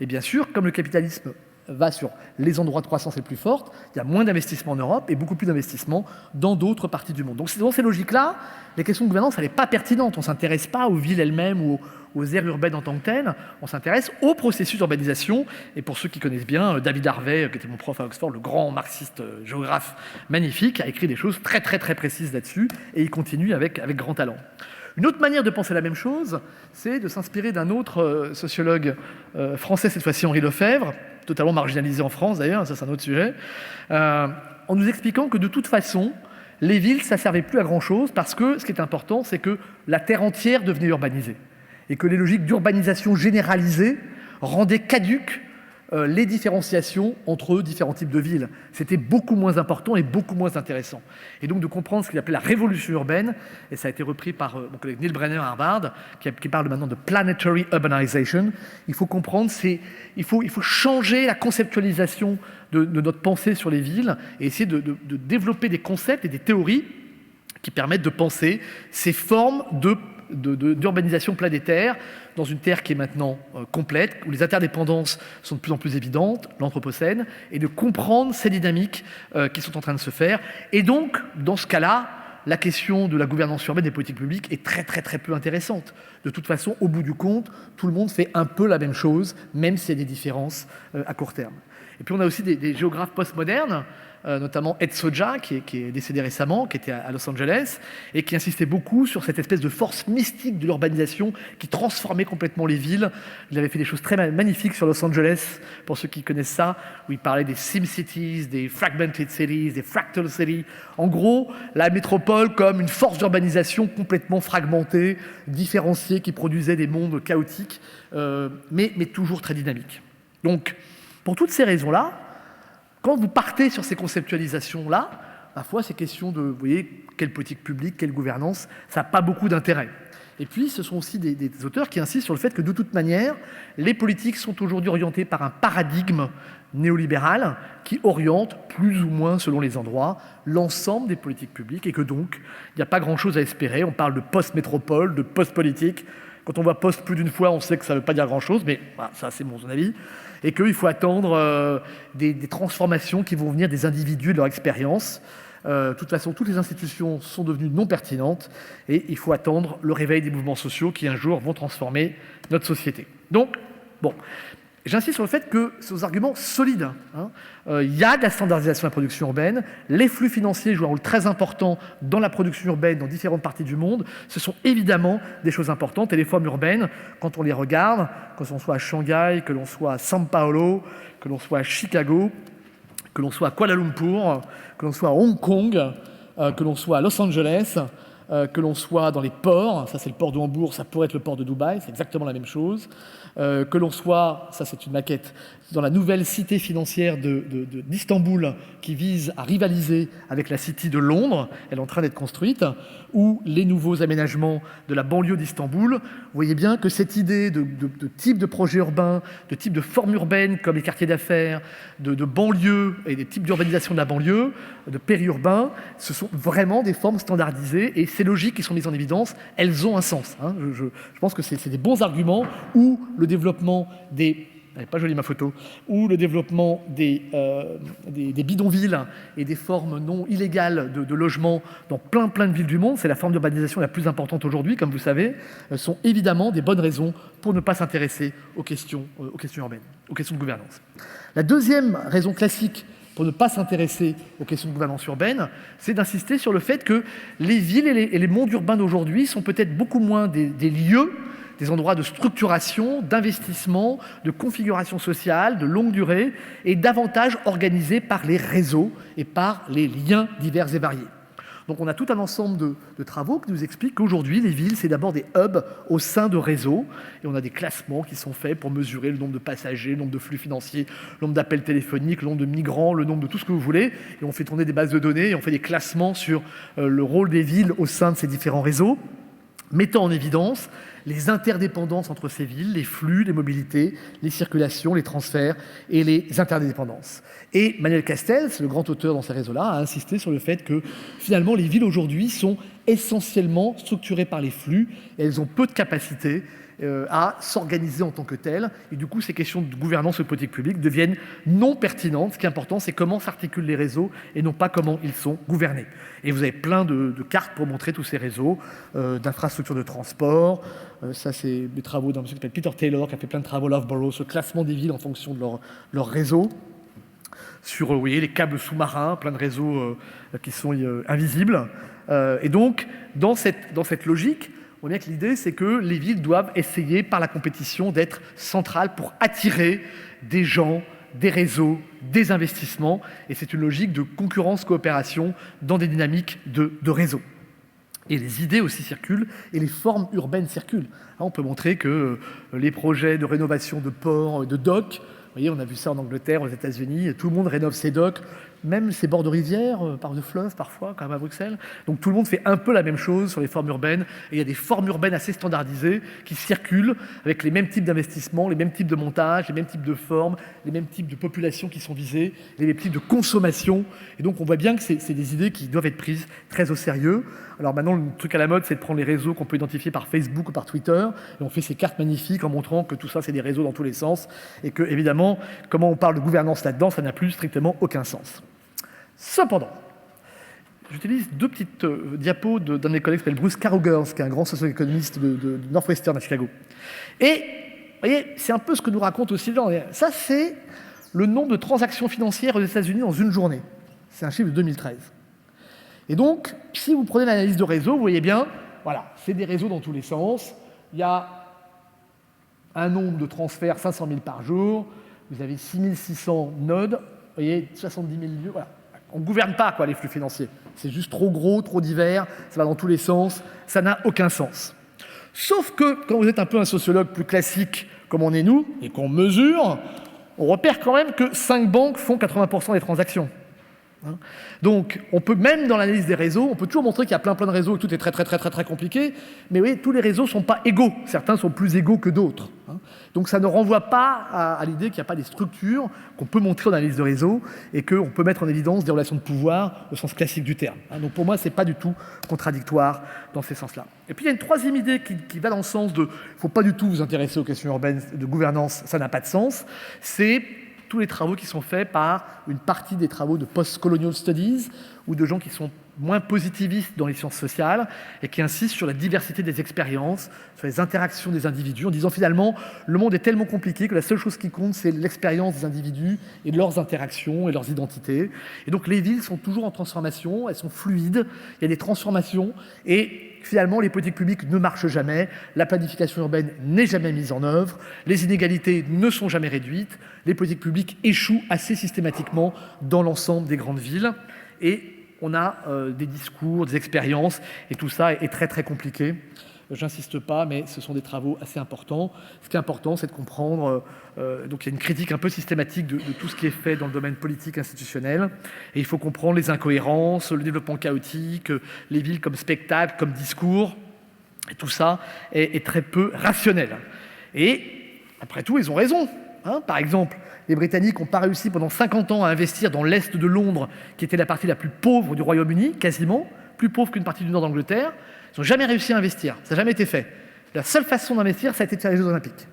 Et bien sûr, comme le capitalisme va sur les endroits de croissance les plus fortes, il y a moins d'investissements en Europe et beaucoup plus d'investissements dans d'autres parties du monde. Donc dans ces logiques-là, les questions de gouvernance, elle n'est pas pertinente. On ne s'intéresse pas aux villes elles-mêmes ou aux aires urbaines en tant que telles, on s'intéresse au processus d'urbanisation. Et pour ceux qui connaissent bien, David Harvey, qui était mon prof à Oxford, le grand marxiste géographe magnifique, a écrit des choses très très très précises là-dessus, et il continue avec grand talent. Une autre manière de penser la même chose, c'est de s'inspirer d'un autre sociologue français, cette fois-ci Henri Lefebvre, totalement marginalisé en France d'ailleurs, ça c'est un autre sujet, en nous expliquant que de toute façon, les villes, ça ne servait plus à grand-chose, parce que ce qui est important, c'est que la terre entière devenait urbanisée, et que les logiques d'urbanisation généralisée rendaient caduques les différenciations entre différents types de villes. C'était beaucoup moins important et beaucoup moins intéressant. Et donc de comprendre ce qu'il appelait la révolution urbaine, et ça a été repris par mon collègue Neil Brenner à Harvard, qui parle maintenant de planetary urbanization. Il faut comprendre, il faut changer la conceptualisation de notre pensée sur les villes et essayer de développer des concepts et des théories qui permettent de penser ces formes d'urbanisation planétaire dans une Terre qui est maintenant complète, où les interdépendances sont de plus en plus évidentes, l'anthropocène, et de comprendre ces dynamiques qui sont en train de se faire. Et donc, dans ce cas-là, la question de la gouvernance urbaine des politiques publiques est très très très peu intéressante. De toute façon, au bout du compte, tout le monde fait un peu la même chose, même s'il y a des différences à court terme. Et puis on a aussi des géographes postmodernes, notamment Ed Soja, qui est décédé récemment, qui était à Los Angeles, et qui insistait beaucoup sur cette espèce de force mystique de l'urbanisation qui transformait complètement les villes. Il avait fait des choses très magnifiques sur Los Angeles, pour ceux qui connaissent ça, où il parlait des sim cities, des fragmented cities, des fractal cities. En gros, la métropole comme une force d'urbanisation complètement fragmentée, différenciée, qui produisait des mondes chaotiques, mais toujours très dynamiques. Donc, pour toutes ces raisons-là, quand vous partez sur ces conceptualisations-là, parfois ces questions de, vous voyez, quelle politique publique, quelle gouvernance, ça n'a pas beaucoup d'intérêt. Et puis, ce sont aussi des auteurs qui insistent sur le fait que, de toute manière, les politiques sont aujourd'hui orientées par un paradigme néolibéral qui oriente, plus ou moins selon les endroits, l'ensemble des politiques publiques, et que donc, il n'y a pas grand-chose à espérer. On parle de post-métropole, de post-politique. Quand on voit post plus d'une fois, on sait que ça ne veut pas dire grand-chose, mais voilà, ça c'est mon avis. Et qu'il faut attendre des transformations qui vont venir des individus, de leur expérience. De toute façon, toutes les institutions sont devenues non pertinentes et il faut attendre le réveil des mouvements sociaux qui, un jour, vont transformer notre société. Donc, bon, J'insiste sur le fait que c'est des arguments solides. Il y a de la standardisation de la production urbaine, les flux financiers jouent un rôle très important dans la production urbaine dans différentes parties du monde. Ce sont évidemment des choses importantes et les formes urbaines, quand on les regarde, que l'on soit à Shanghai, que l'on soit à São Paulo, que l'on soit à Chicago, que l'on soit à Kuala Lumpur, que l'on soit à Hong Kong, que l'on soit à Los Angeles, que l'on soit dans les ports, ça c'est le port de Hambourg, ça pourrait être le port de Dubaï, c'est exactement la même chose, que l'on soit, ça c'est une maquette, dans la nouvelle cité financière d'Istanbul qui vise à rivaliser avec la City de Londres, elle est en train d'être construite, ou les nouveaux aménagements de la banlieue d'Istanbul. Vous voyez bien que cette idée de type de projet urbain, de type de forme urbaine comme les quartiers d'affaires, de banlieue et des types d'urbanisation de la banlieue, de périurbain, ce sont vraiment des formes standardisées et ces logiques qui sont mises en évidence, elles ont un sens. Je pense que c'est des bons arguments où le développement des... Elle n'est pas jolie ma photo, où le développement des bidonvilles et des formes non illégales de logements dans plein de villes du monde, c'est la forme d'urbanisation la plus importante aujourd'hui, comme vous savez, sont évidemment des bonnes raisons pour ne pas s'intéresser aux questions urbaines, aux questions de gouvernance. La deuxième raison classique pour ne pas s'intéresser aux questions de gouvernance urbaine, c'est d'insister sur le fait que les villes et les mondes urbains d'aujourd'hui sont peut-être beaucoup moins des lieux, des endroits de structuration, d'investissement, de configuration sociale, de longue durée, et davantage organisés par les réseaux et par les liens divers et variés. Donc on a tout un ensemble de travaux qui nous expliquent qu'aujourd'hui, les villes, c'est d'abord des hubs au sein de réseaux, et on a des classements qui sont faits pour mesurer le nombre de passagers, le nombre de flux financiers, le nombre d'appels téléphoniques, le nombre de migrants, le nombre de tout ce que vous voulez, et on fait tourner des bases de données, et on fait des classements sur le rôle des villes au sein de ces différents réseaux, mettant en évidence les interdépendances entre ces villes, les flux, les mobilités, les circulations, les transferts et les interdépendances. Et Manuel Castells, le grand auteur dans ces réseaux-là, a insisté sur le fait que finalement les villes aujourd'hui sont essentiellement structurées par les flux et elles ont peu de capacité à s'organiser en tant que telles. Et du coup, ces questions de gouvernance et de politique publique deviennent non pertinentes. Ce qui est important, c'est comment s'articulent les réseaux et non pas comment ils sont gouvernés. Et vous avez plein de cartes pour montrer tous ces réseaux, d'infrastructures de transport. Ça, c'est des travaux d'un monsieur qui s'appelle Peter Taylor, qui a fait plein de travaux à Loughborough, sur le classement des villes en fonction de leur réseau. Sur, vous voyez, les câbles sous-marins, plein de réseaux qui sont invisibles. Et donc, dans cette logique, on voit bien que l'idée, c'est que les villes doivent essayer, par la compétition, d'être centrales pour attirer des gens, des réseaux, des investissements. Et c'est une logique de concurrence-coopération dans des dynamiques de réseau. Et les idées aussi circulent, et les formes urbaines circulent. On peut montrer que les projets de rénovation de ports, de docks, vous voyez, on a vu ça en Angleterre, aux États-Unis, tout le monde rénove ses docks, même ses bords de rivière, par de fleuves parfois, quand même à Bruxelles. Donc tout le monde fait un peu la même chose sur les formes urbaines, et il y a des formes urbaines assez standardisées qui circulent avec les mêmes types d'investissements, les mêmes types de montages, les mêmes types de formes, les mêmes types de populations qui sont visées, les mêmes types de consommation. Et donc on voit bien que c'est des idées qui doivent être prises très au sérieux. Alors maintenant, le truc à la mode, c'est de prendre les réseaux qu'on peut identifier par Facebook ou par Twitter, et on fait ces cartes magnifiques en montrant que tout ça, c'est des réseaux dans tous les sens, et que, évidemment, comment on parle de gouvernance là-dedans, ça n'a plus strictement aucun sens. Cependant, j'utilise deux petites diapos d'un de mes collègues qui s'appelle Bruce Carruthers, qui est un grand socio-économiste de Northwestern à Chicago. Et, vous voyez, c'est un peu ce que nous raconte aussi le genre. Ça, c'est le nombre de transactions financières aux États-Unis dans une journée. C'est un chiffre de 2013. Et donc, si vous prenez l'analyse de réseau, vous voyez bien, voilà, c'est des réseaux dans tous les sens. Il y a un nombre de transferts, 500 000 par jour. Vous avez 6600 nodes. Vous voyez, 70 000 lieux. Voilà. On ne gouverne pas les flux financiers. C'est juste trop gros, trop divers. Ça va dans tous les sens. Ça n'a aucun sens. Sauf que, quand vous êtes un peu un sociologue plus classique, comme on est nous, et qu'on mesure, on repère quand même que 5 banques font 80% des transactions. Donc, on peut, même dans l'analyse des réseaux, on peut toujours montrer qu'il y a plein de réseaux et tout est très compliqué, mais oui, tous les réseaux ne sont pas égaux. Certains sont plus égaux que d'autres. Donc, ça ne renvoie pas à l'idée qu'il n'y a pas des structures qu'on peut montrer en analyse de réseau et qu'on peut mettre en évidence des relations de pouvoir au sens classique du terme. Donc, pour moi, ce n'est pas du tout contradictoire dans ces sens-là. Et puis, il y a une troisième idée qui va dans le sens de « il ne faut pas du tout vous intéresser aux questions urbaines de gouvernance, ça n'a pas de sens », c'est tous les travaux qui sont faits par une partie des travaux de post-colonial studies ou de gens qui sont moins positiviste dans les sciences sociales et qui insiste sur la diversité des expériences, sur les interactions des individus, en disant finalement le monde est tellement compliqué que la seule chose qui compte c'est l'expérience des individus et de leurs interactions et leurs identités. Et donc les villes sont toujours en transformation, elles sont fluides, il y a des transformations et finalement les politiques publiques ne marchent jamais, la planification urbaine n'est jamais mise en œuvre, les inégalités ne sont jamais réduites, les politiques publiques échouent assez systématiquement dans l'ensemble des grandes villes et on a des discours, des expériences, et tout ça est très très compliqué. J'insiste pas, mais ce sont des travaux assez importants. Ce qui est important, c'est de comprendre, donc il y a une critique un peu systématique de tout ce qui est fait dans le domaine politique institutionnel, et il faut comprendre les incohérences, le développement chaotique, les villes comme spectacle, comme discours, et tout ça est très peu rationnel. Et après tout, ils ont raison. Par exemple, les Britanniques n'ont pas réussi pendant 50 ans à investir dans l'Est de Londres, qui était la partie la plus pauvre du Royaume-Uni, quasiment, plus pauvre qu'une partie du nord d'Angleterre. Ils n'ont jamais réussi à investir, ça n'a jamais été fait. La seule façon d'investir, ça a été de faire les Jeux Olympiques.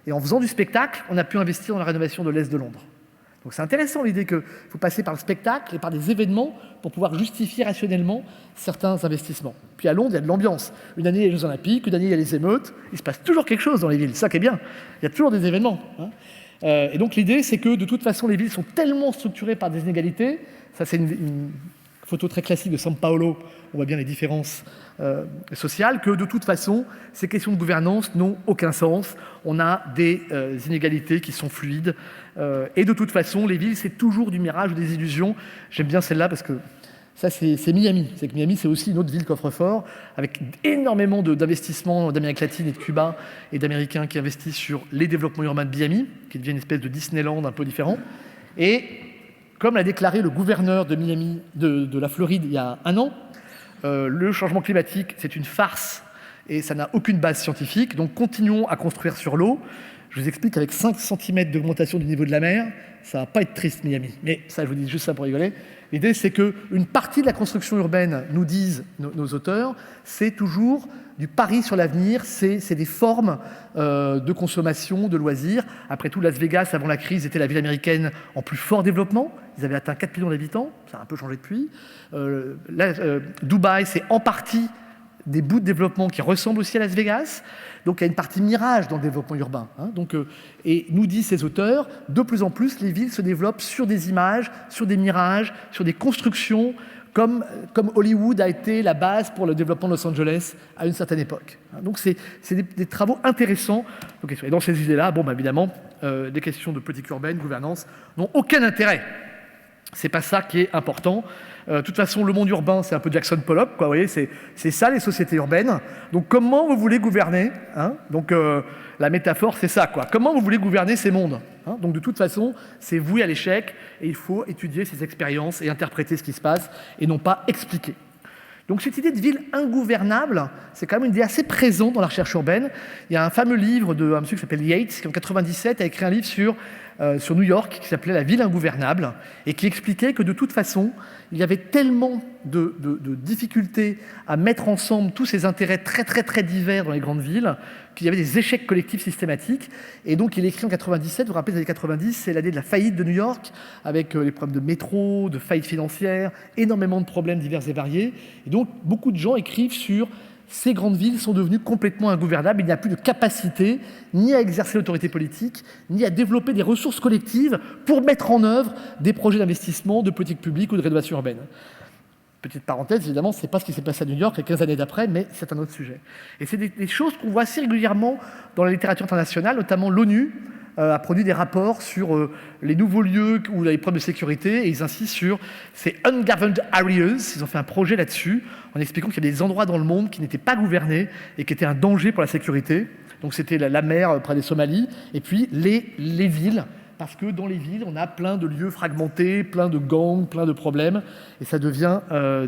Et en faisant du spectacle, on a pu investir dans la rénovation de l'Est de Londres. Donc c'est intéressant l'idée qu'il faut passer par le spectacle et par des événements pour pouvoir justifier rationnellement certains investissements. Puis à Londres, il y a de l'ambiance. Une année, il y a les Jeux Olympiques, une année, il y a les émeutes. Il se passe toujours quelque chose dans les villes, c'est ça qui est bien. Il y a toujours des événements. Et donc l'idée, c'est que de toute façon, les villes sont tellement structurées par des inégalités. Ça, c'est une photo très classique de São Paulo. On voit bien les différences sociales, que de toute façon, ces questions de gouvernance n'ont aucun sens. On a des inégalités qui sont fluides. Et de toute façon, les villes, c'est toujours du mirage ou des illusions. J'aime bien celle-là parce que ça, c'est Miami. C'est que Miami, c'est aussi une autre ville coffre-fort, avec énormément d'investissements d'Amérique latine et de Cuba et d'Américains qui investissent sur les développements urbains de Miami, qui devient une espèce de Disneyland un peu différent. Et comme l'a déclaré le gouverneur de Miami, de la Floride, il y a un an, le changement climatique, c'est une farce et ça n'a aucune base scientifique. Donc continuons à construire sur l'eau. Je vous explique qu'avec 5 cm d'augmentation du niveau de la mer, ça va pas être triste Miami. Mais ça, je vous dis juste ça pour rigoler. L'idée, c'est qu'une partie de la construction urbaine, nous disent nos auteurs, c'est toujours du pari sur l'avenir, c'est des formes de consommation, de loisirs. Après tout, Las Vegas, avant la crise, était la ville américaine en plus fort développement. Ils avaient atteint 4 millions d'habitants, ça a un peu changé depuis. Dubaï, c'est en partie des bouts de développement qui ressemblent aussi à Las Vegas. Donc il y a une partie mirage dans le développement urbain. Et nous disent ces auteurs, de plus en plus, les villes se développent sur des images, sur des mirages, sur des constructions, comme Hollywood a été la base pour le développement de Los Angeles à une certaine époque. Donc c'est des travaux intéressants. Et dans ces idées-là, évidemment, les questions de politique urbaine, gouvernance, n'ont aucun intérêt. C'est pas ça qui est important. De toute façon, le monde urbain, c'est un peu Jackson Pollock, quoi. Vous voyez, c'est ça les sociétés urbaines. Donc, comment vous voulez gouverner, Donc, la métaphore, c'est ça, quoi. Comment vous voulez gouverner ces mondes, Donc, de toute façon, c'est voué à l'échec et il faut étudier ces expériences et interpréter ce qui se passe et non pas expliquer. Donc, cette idée de ville ingouvernable, c'est quand même une idée assez présente dans la recherche urbaine. Il y a un fameux livre d'un monsieur qui s'appelle Yates, qui en 1997 a écrit un livre sur New York qui s'appelait La ville ingouvernable et qui expliquait que de toute façon, il y avait tellement de difficultés à mettre ensemble tous ces intérêts très très très divers dans les grandes villes qu'il y avait des échecs collectifs systématiques. Et donc il écrit en 97, vous vous rappelez les années 90, c'est l'année de la faillite de New York, avec les problèmes de métro, de faillite financière, énormément de problèmes divers et variés. Et donc beaucoup de gens écrivent sur ces grandes villes sont devenues complètement ingouvernables. Il n'y a plus de capacité ni à exercer l'autorité politique, ni à développer des ressources collectives pour mettre en œuvre des projets d'investissement, de politique publique ou de rénovation urbaine. Petite parenthèse, évidemment, ce n'est pas ce qui s'est passé à New York les 15 années d'après, mais c'est un autre sujet. Et c'est des choses qu'on voit assez régulièrement dans la littérature internationale, notamment l'ONU a produit des rapports sur les nouveaux lieux où il y a des problèmes de sécurité, et ils insistent sur ces ungoverned areas. Ils ont fait un projet là-dessus, en expliquant qu'il y avait des endroits dans le monde qui n'étaient pas gouvernés et qui étaient un danger pour la sécurité. Donc c'était la mer près des Somalies, et puis les villes, parce que dans les villes, on a plein de lieux fragmentés, plein de gangs, plein de problèmes, et ça devient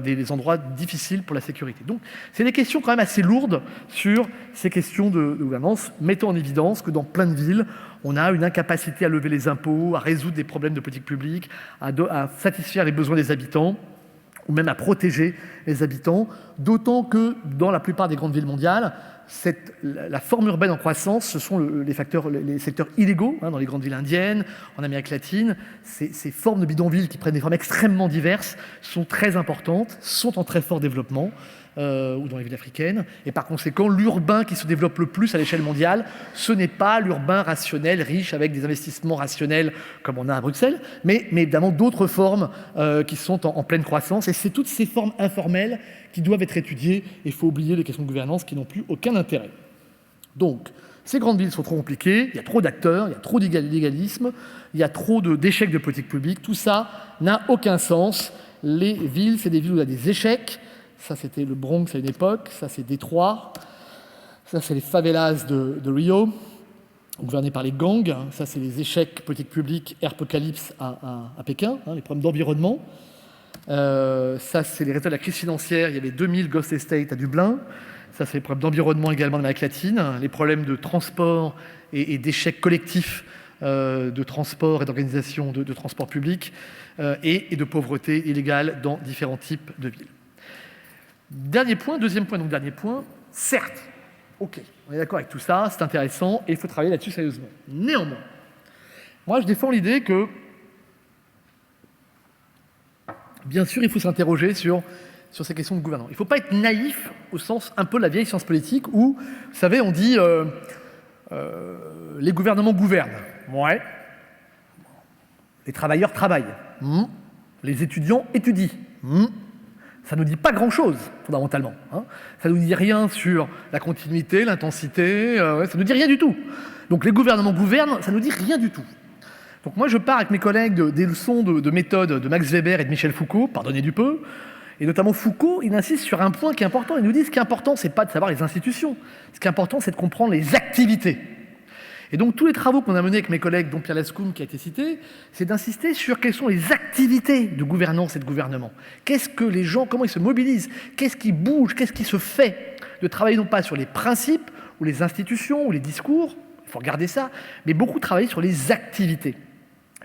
des endroits difficiles pour la sécurité. Donc, c'est des questions quand même assez lourdes sur ces questions de gouvernance, mettant en évidence que dans plein de villes, on a une incapacité à lever les impôts, à résoudre des problèmes de politique publique, à satisfaire les besoins des habitants, ou même à protéger les habitants, d'autant que dans la plupart des grandes villes mondiales, la forme urbaine en croissance, ce sont les secteurs illégaux, dans les grandes villes indiennes, en Amérique latine. Ces formes de bidonvilles qui prennent des formes extrêmement diverses sont très importantes, sont en très fort développement, ou dans les villes africaines. Et par conséquent, l'urbain qui se développe le plus à l'échelle mondiale, ce n'est pas l'urbain rationnel, riche, avec des investissements rationnels comme on a à Bruxelles, mais évidemment d'autres formes qui sont en pleine croissance. Et c'est toutes ces formes informelles qui doivent être étudiées. Il faut oublier les questions de gouvernance qui n'ont plus aucun intérêt. Donc, ces grandes villes sont trop compliquées, il y a trop d'acteurs, il y a trop d'illégalisme, il y a trop d'échecs de politique publique. Tout ça n'a aucun sens. Les villes, c'est des villes où il y a des échecs. Ça, c'était le Bronx à une époque. Ça, c'est Détroit. Ça, c'est les favelas de Rio, gouvernés par les gangs. Ça, c'est les échecs politiques publiques apocalypse à Pékin, les problèmes d'environnement. Ça, c'est les résultats de la crise financière. Il y avait 2000 ghost estates à Dublin. Ça, c'est les problèmes d'environnement également en Amérique latine. Les problèmes de transport et d'échecs collectifs de transport et d'organisation de transport public et de pauvreté illégale dans différents types de villes. Deuxième point, certes, ok, on est d'accord avec tout ça, c'est intéressant et il faut travailler là-dessus sérieusement. Néanmoins, moi je défends l'idée que, bien sûr, il faut s'interroger sur ces questions de gouvernance. Il ne faut pas être naïf au sens un peu de la vieille science politique où, vous savez, on dit les gouvernements gouvernent. Ouais. Les travailleurs travaillent. Les étudiants étudient. Ça ne nous dit pas grand-chose, fondamentalement. Ça ne nous dit rien sur la continuité, l'intensité, ça ne nous dit rien du tout. Donc les gouvernements gouvernent, ça ne nous dit rien du tout. Donc moi je pars avec mes collègues des leçons de méthode de Max Weber et de Michel Foucault, pardonnez du peu, et notamment Foucault, il insiste sur un point qui est important. Il nous dit ce qui est important, c'est pas de savoir les institutions, ce qui est important, c'est de comprendre les activités. Et donc tous les travaux qu'on a menés avec mes collègues, dont Pierre Lascoum qui a été cité, c'est d'insister sur quelles sont les activités de gouvernance et de gouvernement. Qu'est-ce que les gens, comment ils se mobilisent, qu'est-ce qui bouge, qu'est-ce qui se fait, de travailler non pas sur les principes ou les institutions ou les discours, il faut regarder ça, mais beaucoup travailler sur les activités.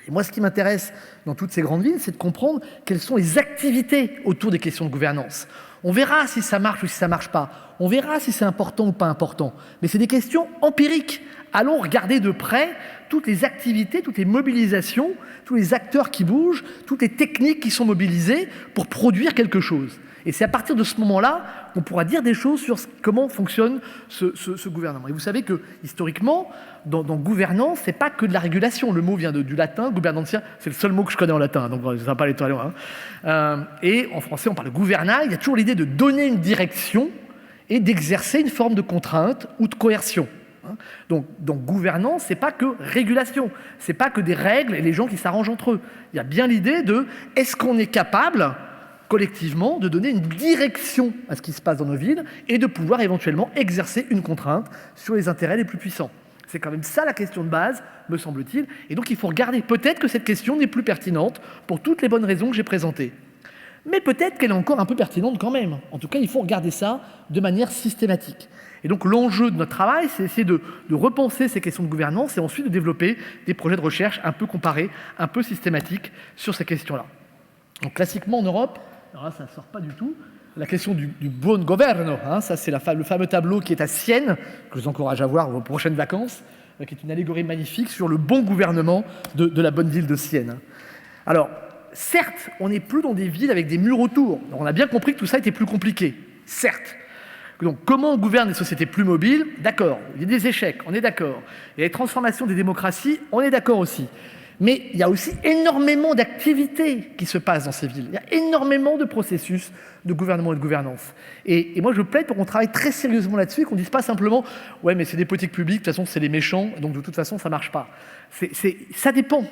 Et moi, ce qui m'intéresse dans toutes ces grandes villes, c'est de comprendre quelles sont les activités autour des questions de gouvernance. On verra si ça marche ou si ça ne marche pas. On verra si c'est important ou pas important. Mais c'est des questions empiriques. Allons regarder de près toutes les activités, toutes les mobilisations, tous les acteurs qui bougent, toutes les techniques qui sont mobilisées pour produire quelque chose. Et c'est à partir de ce moment-là qu'on pourra dire des choses sur comment fonctionne ce gouvernement. Et vous savez que, historiquement, dans gouvernance, c'est pas que de la régulation. Le mot vient du latin, gouvernancia, c'est le seul mot que je connais en latin, donc ça ne va pas aller trop loin. Et en français, on parle de gouvernail. Il y a toujours l'idée de donner une direction et d'exercer une forme de contrainte ou de coercion. Donc gouvernance, c'est pas que régulation, c'est pas que des règles et les gens qui s'arrangent entre eux. Il y a bien l'idée de est-ce qu'on est capable collectivement de donner une direction à ce qui se passe dans nos villes et de pouvoir éventuellement exercer une contrainte sur les intérêts les plus puissants. C'est quand même ça la question de base, me semble-t-il. Et donc il faut regarder, peut-être que cette question n'est plus pertinente pour toutes les bonnes raisons que j'ai présentées. Mais peut-être qu'elle est encore un peu pertinente quand même. En tout cas, il faut regarder ça de manière systématique. Et donc l'enjeu de notre travail, c'est essayer de repenser ces questions de gouvernance et ensuite de développer des projets de recherche un peu comparés, un peu systématiques sur ces questions-là. Donc classiquement en Europe, alors là ça ne sort pas du tout, la question du buon governo, ça c'est le fameux tableau qui est à Sienne, que je vous encourage à voir vos prochaines vacances, qui est une allégorie magnifique sur le bon gouvernement de la bonne ville de Sienne. Alors, certes, on n'est plus dans des villes avec des murs autour. Alors, on a bien compris que tout ça était plus compliqué, certes. Donc, comment on gouverne des sociétés plus mobiles? D'accord. Il y a des échecs, on est d'accord. Il y a les transformations des démocraties, on est d'accord aussi. Mais il y a aussi énormément d'activités qui se passent dans ces villes. Il y a énormément de processus de gouvernement et de gouvernance. Et moi, je plaide pour qu'on travaille très sérieusement là-dessus et qu'on ne dise pas simplement « Ouais, mais c'est des politiques publiques, de toute façon, c'est les méchants, donc de toute façon, ça ne marche pas. » Ça dépend.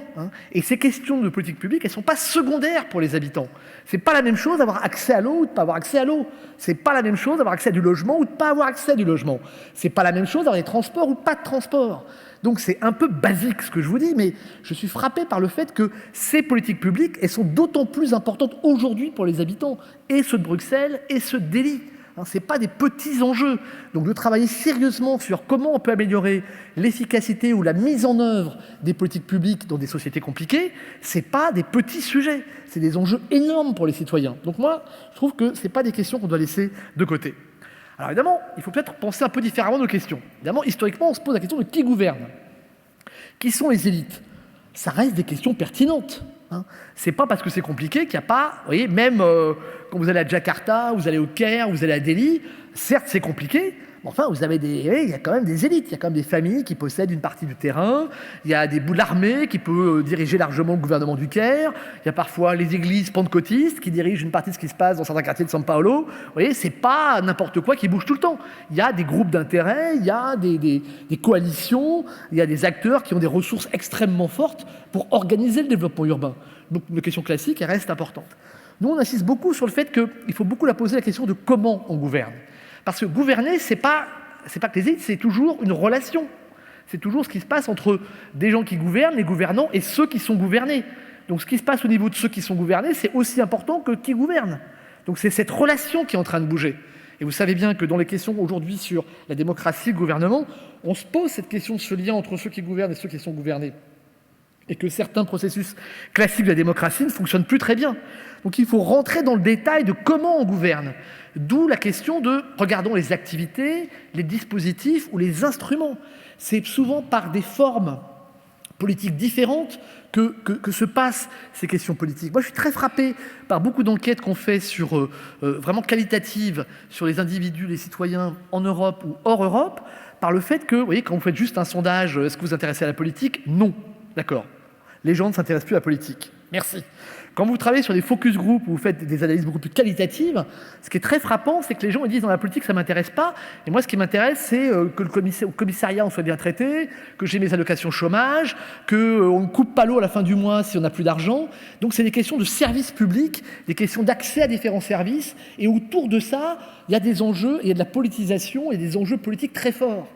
Et ces questions de politique publique, elles ne sont pas secondaires pour les habitants. Ce n'est pas la même chose d'avoir accès à l'eau ou de ne pas avoir accès à l'eau. Ce n'est pas la même chose d'avoir accès à du logement ou de ne pas avoir accès à du logement. Ce n'est pas la même chose d'avoir des transports ou pas de transports. Donc c'est un peu basique ce que je vous dis, mais je suis frappé par le fait que ces politiques publiques, elles sont d'autant plus importantes aujourd'hui pour les habitants, et ceux de Bruxelles, et ceux de Delhi. Ce n'est pas des petits enjeux. Donc de travailler sérieusement sur comment on peut améliorer l'efficacité ou la mise en œuvre des politiques publiques dans des sociétés compliquées, ce n'est pas des petits sujets, c'est des enjeux énormes pour les citoyens. Donc moi, je trouve que ce n'est pas des questions qu'on doit laisser de côté. Alors évidemment, il faut peut-être penser un peu différemment nos questions. Évidemment, historiquement, on se pose la question de qui gouverne. Qui sont les élites? Ça reste des questions pertinentes. Hein. C'est pas parce que c'est compliqué qu'il n'y a pas, vous voyez, même quand vous allez à Jakarta, vous allez au Caire, vous allez à Delhi, certes c'est compliqué, mais enfin vous avez il y a quand même des élites, il y a quand même des familles qui possèdent une partie du terrain, il y a des bouts de l'armée qui peut diriger largement le gouvernement du Caire, il y a parfois les églises pentecôtistes qui dirigent une partie de ce qui se passe dans certains quartiers de São Paulo. Vous voyez, c'est pas n'importe quoi qui bouge tout le temps. Il y a des groupes d'intérêt, il y a des coalitions, il y a des acteurs qui ont des ressources extrêmement fortes pour organiser le développement urbain. Donc une question classique, elle reste importante. Nous, on insiste beaucoup sur le fait qu'il faut beaucoup la poser la question de comment on gouverne. Parce que gouverner, c'est pas que les élites, c'est toujours une relation. C'est toujours ce qui se passe entre des gens qui gouvernent, les gouvernants, et ceux qui sont gouvernés. Donc ce qui se passe au niveau de ceux qui sont gouvernés, c'est aussi important que qui gouverne. Donc c'est cette relation qui est en train de bouger. Et vous savez bien que dans les questions aujourd'hui sur la démocratie, le gouvernement, on se pose cette question de ce lien entre ceux qui gouvernent et ceux qui sont gouvernés. Et que certains processus classiques de la démocratie ne fonctionnent plus très bien. Donc il faut rentrer dans le détail de comment on gouverne. D'où la question de, regardons les activités, les dispositifs ou les instruments. C'est souvent par des formes politiques différentes que se passent ces questions politiques. Moi, je suis très frappé par beaucoup d'enquêtes qu'on fait sur, vraiment qualitatives sur les individus, les citoyens en Europe ou hors Europe, par le fait que, vous voyez, quand vous faites juste un sondage, est-ce que vous vous intéressez à la politique? Non. D'accord. Les gens ne s'intéressent plus à la politique. Merci. Quand vous travaillez sur des focus group où vous faites des analyses beaucoup plus qualitatives, ce qui est très frappant, c'est que les gens ils disent dans la politique ça ne m'intéresse pas. Et moi, ce qui m'intéresse, c'est que le commissariat on soit bien traité, que j'ai mes allocations chômage, qu'on ne coupe pas l'eau à la fin du mois si on n'a plus d'argent. Donc, c'est des questions de service public, des questions d'accès à différents services. Et autour de ça, il y a des enjeux, il y a de la politisation et des enjeux politiques très forts.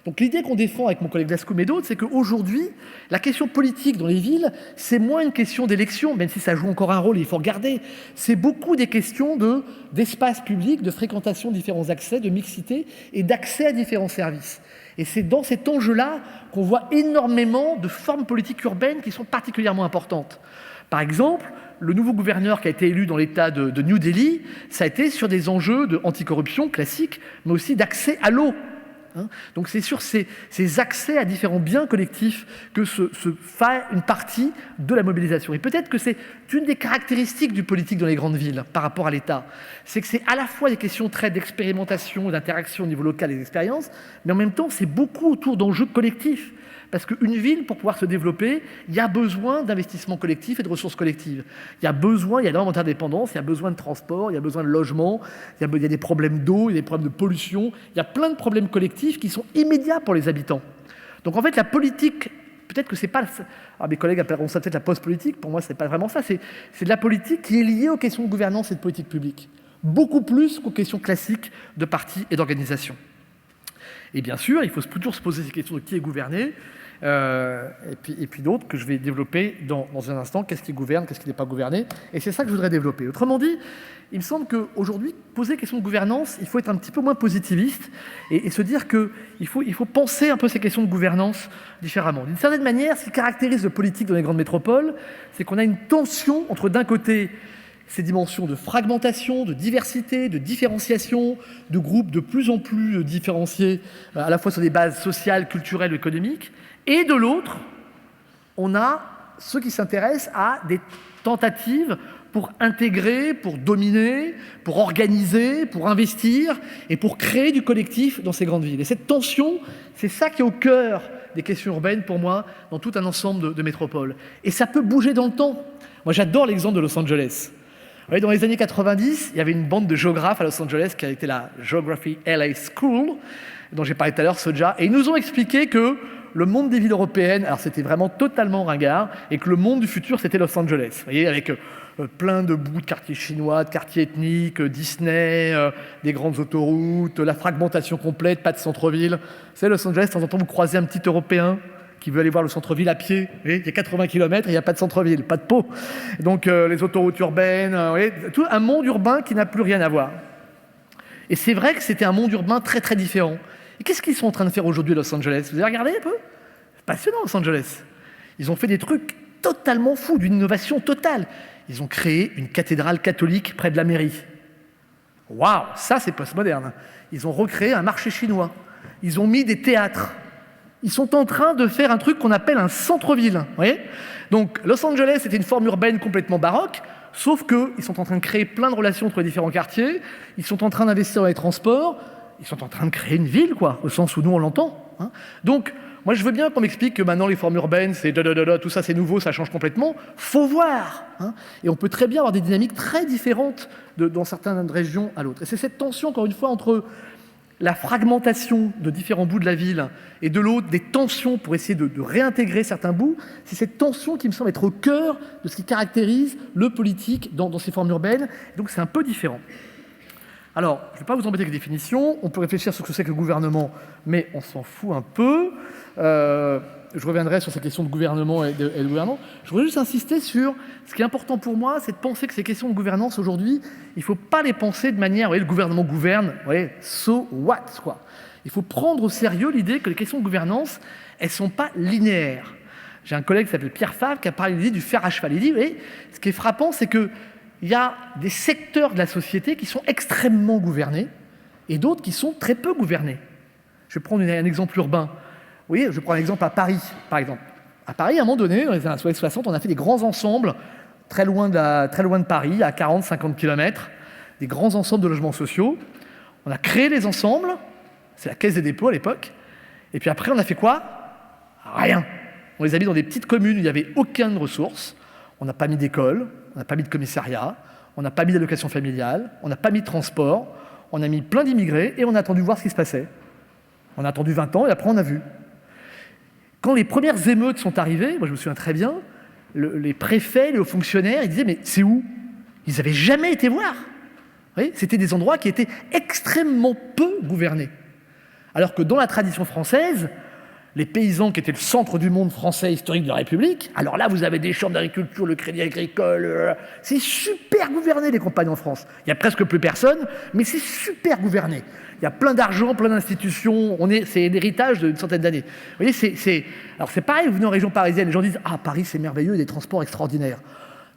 Donc l'idée qu'on défend avec mon collègue Lascaux et d'autres, c'est qu'aujourd'hui, la question politique dans les villes, c'est moins une question d'élection, même si ça joue encore un rôle, il faut regarder. C'est beaucoup des questions d'espace public, de fréquentation de différents accès, de mixité et d'accès à différents services. Et c'est dans cet enjeu-là qu'on voit énormément de formes politiques urbaines qui sont particulièrement importantes. Par exemple, le nouveau gouverneur qui a été élu dans l'État de New Delhi, ça a été sur des enjeux d'anticorruption classiques, mais aussi d'accès à l'eau. Donc c'est sur ces accès à différents biens collectifs que se fait une partie de la mobilisation. Et peut-être que c'est une des caractéristiques du politique dans les grandes villes par rapport à l'État. C'est que c'est à la fois des questions très d'expérimentation et d'interaction au niveau local et d'expérience, mais en même temps c'est beaucoup autour d'enjeux collectifs. Parce qu'une ville, pour pouvoir se développer, il y a besoin d'investissements collectifs et de ressources collectives. Il y a énormément d'interdépendance, il y a besoin de transport, il y a besoin de logement, il y a des problèmes d'eau, il y a des problèmes de pollution, il y a plein de problèmes collectifs qui sont immédiats pour les habitants. Donc en fait, la politique, peut-être que c'est pas... Alors mes collègues appelleront ça peut-être la post-politique, pour moi, c'est pas vraiment ça, c'est de la politique qui est liée aux questions de gouvernance et de politique publique. Beaucoup plus qu'aux questions classiques de parti et d'organisation. Et bien sûr, il faut toujours se poser ces questions de qui est gouverné, et puis d'autres que je vais développer dans un instant. Qu'est-ce qui gouverne, qu'est-ce qui n'est pas gouverné? Et c'est ça que je voudrais développer. Autrement dit, il me semble qu'aujourd'hui, poser la question de gouvernance, il faut être un petit peu moins positiviste et se dire qu'il faut penser un peu ces questions de gouvernance différemment. D'une certaine manière, ce qui caractérise le politique dans les grandes métropoles, c'est qu'on a une tension entre, d'un côté, ces dimensions de fragmentation, de diversité, de différenciation, de groupes de plus en plus différenciés, à la fois sur des bases sociales, culturelles, économiques, et de l'autre, on a ceux qui s'intéressent à des tentatives pour intégrer, pour dominer, pour organiser, pour investir et pour créer du collectif dans ces grandes villes. Et cette tension, c'est ça qui est au cœur des questions urbaines pour moi, dans tout un ensemble de métropoles. Et ça peut bouger dans le temps. Moi, j'adore l'exemple de Los Angeles. Vous voyez, dans les années 90, il y avait une bande de géographes à Los Angeles qui a été la Geography LA School, dont j'ai parlé tout à l'heure, Soja, et ils nous ont expliqué que le monde des villes européennes, alors c'était vraiment totalement ringard, et que le monde du futur, c'était Los Angeles. Vous voyez, avec plein de bouts de quartiers chinois, de quartiers ethniques, Disney, des grandes autoroutes, la fragmentation complète, pas de centre-ville. Vous savez, Los Angeles, de temps en temps, vous croisez un petit Européen qui veut aller voir le centre-ville à pied. Vous voyez, il y a 80 km et il n'y a pas de centre-ville, pas de peau. Donc les autoroutes urbaines, vous voyez, tout un monde urbain qui n'a plus rien à voir. Et c'est vrai que c'était un monde urbain très très différent. Et qu'est-ce qu'ils sont en train de faire aujourd'hui à Los Angeles? Vous avez regardé un peu? C'est passionnant, Los Angeles. Ils ont fait des trucs totalement fous, d'une innovation totale. Ils ont créé une cathédrale catholique près de la mairie. Waouh, ça c'est postmoderne. Ils ont recréé un marché chinois. Ils ont mis des théâtres. Ils sont en train de faire un truc qu'on appelle un centre-ville. Vous voyez ? Donc Los Angeles, c'était une forme urbaine complètement baroque, sauf qu'ils sont en train de créer plein de relations entre les différents quartiers, ils sont en train d'investir dans les transports, ils sont en train de créer une ville, quoi, au sens où nous on l'entend. Donc, moi je veux bien qu'on m'explique que maintenant les formes urbaines, c'est tout ça c'est nouveau, ça change complètement. Faut voir. Et on peut très bien avoir des dynamiques très différentes dans certaines régions à l'autre. Et c'est cette tension, encore une fois, entre la fragmentation de différents bouts de la ville et de l'autre, des tensions pour essayer de réintégrer certains bouts, c'est cette tension qui me semble être au cœur de ce qui caractérise le politique dans ces formes urbaines. Donc c'est un peu différent. Alors, je ne vais pas vous embêter avec les définitions, on peut réfléchir sur ce que c'est que le gouvernement, mais on s'en fout un peu. Je reviendrai sur ces questions de gouvernement et de gouvernance. Je voudrais juste insister sur ce qui est important pour moi, c'est de penser que ces questions de gouvernance aujourd'hui, il ne faut pas les penser de manière, vous voyez, le gouvernement gouverne, vous voyez, so what, quoi. Il faut prendre au sérieux l'idée que les questions de gouvernance, elles ne sont pas linéaires. J'ai un collègue qui s'appelle Pierre Favre qui a parlé de l'idée du fer à cheval. Il dit, vous voyez, ce qui est frappant, c'est qu'il y a des secteurs de la société qui sont extrêmement gouvernés et d'autres qui sont très peu gouvernés. Je vais prendre un exemple urbain. Vous voyez, je prends un exemple à Paris, par exemple. À Paris, à un moment donné, dans les années 60, on a fait des grands ensembles très loin de Paris, à 40-50 km, des grands ensembles de logements sociaux. On a créé les ensembles, c'est la Caisse des dépôts à l'époque, et puis après, on a fait quoi ? Rien. On les a mis dans des petites communes où il n'y avait aucune ressource. On n'a pas mis d'école, on n'a pas mis de commissariat, on n'a pas mis d'allocation familiale, on n'a pas mis de transport, on a mis plein d'immigrés et on a attendu voir ce qui se passait. On a attendu 20 ans et après on a vu. Quand les premières émeutes sont arrivées, moi je me souviens très bien, les préfets, les hauts fonctionnaires, ils disaient « mais c'est où ?» Ils n'avaient jamais été voir. Vous voyez, c'était des endroits qui étaient extrêmement peu gouvernés. Alors que dans la tradition française, les paysans qui étaient le centre du monde français historique de la République, alors là vous avez des chambres d'agriculture, le crédit agricole, c'est super gouverné les campagnes en France. Il n'y a presque plus personne, mais c'est super gouverné. Il y a plein d'argent, plein d'institutions, c'est l'héritage d'une centaine d'années. Vous voyez, alors c'est pareil, vous venez en région parisienne, les gens disent « Ah, Paris c'est merveilleux, il y a des transports extraordinaires ».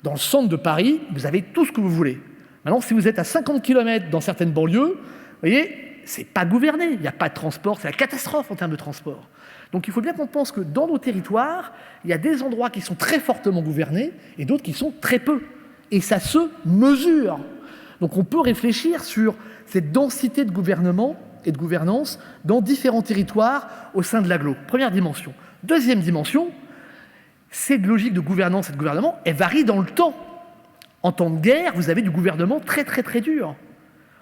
Dans le centre de Paris, vous avez tout ce que vous voulez. Maintenant, si vous êtes à 50 km dans certaines banlieues, vous voyez, c'est pas gouverné, il n'y a pas de transport, c'est la catastrophe en termes de transport. Donc il faut bien qu'on pense que dans nos territoires, il y a des endroits qui sont très fortement gouvernés et d'autres qui sont très peu. Et ça se mesure. Donc on peut réfléchir sur cette densité de gouvernement et de gouvernance dans différents territoires au sein de l'agglo. Première dimension. Deuxième dimension, cette logique de gouvernance et de gouvernement, elle varie dans le temps. En temps de guerre, vous avez du gouvernement très très très dur.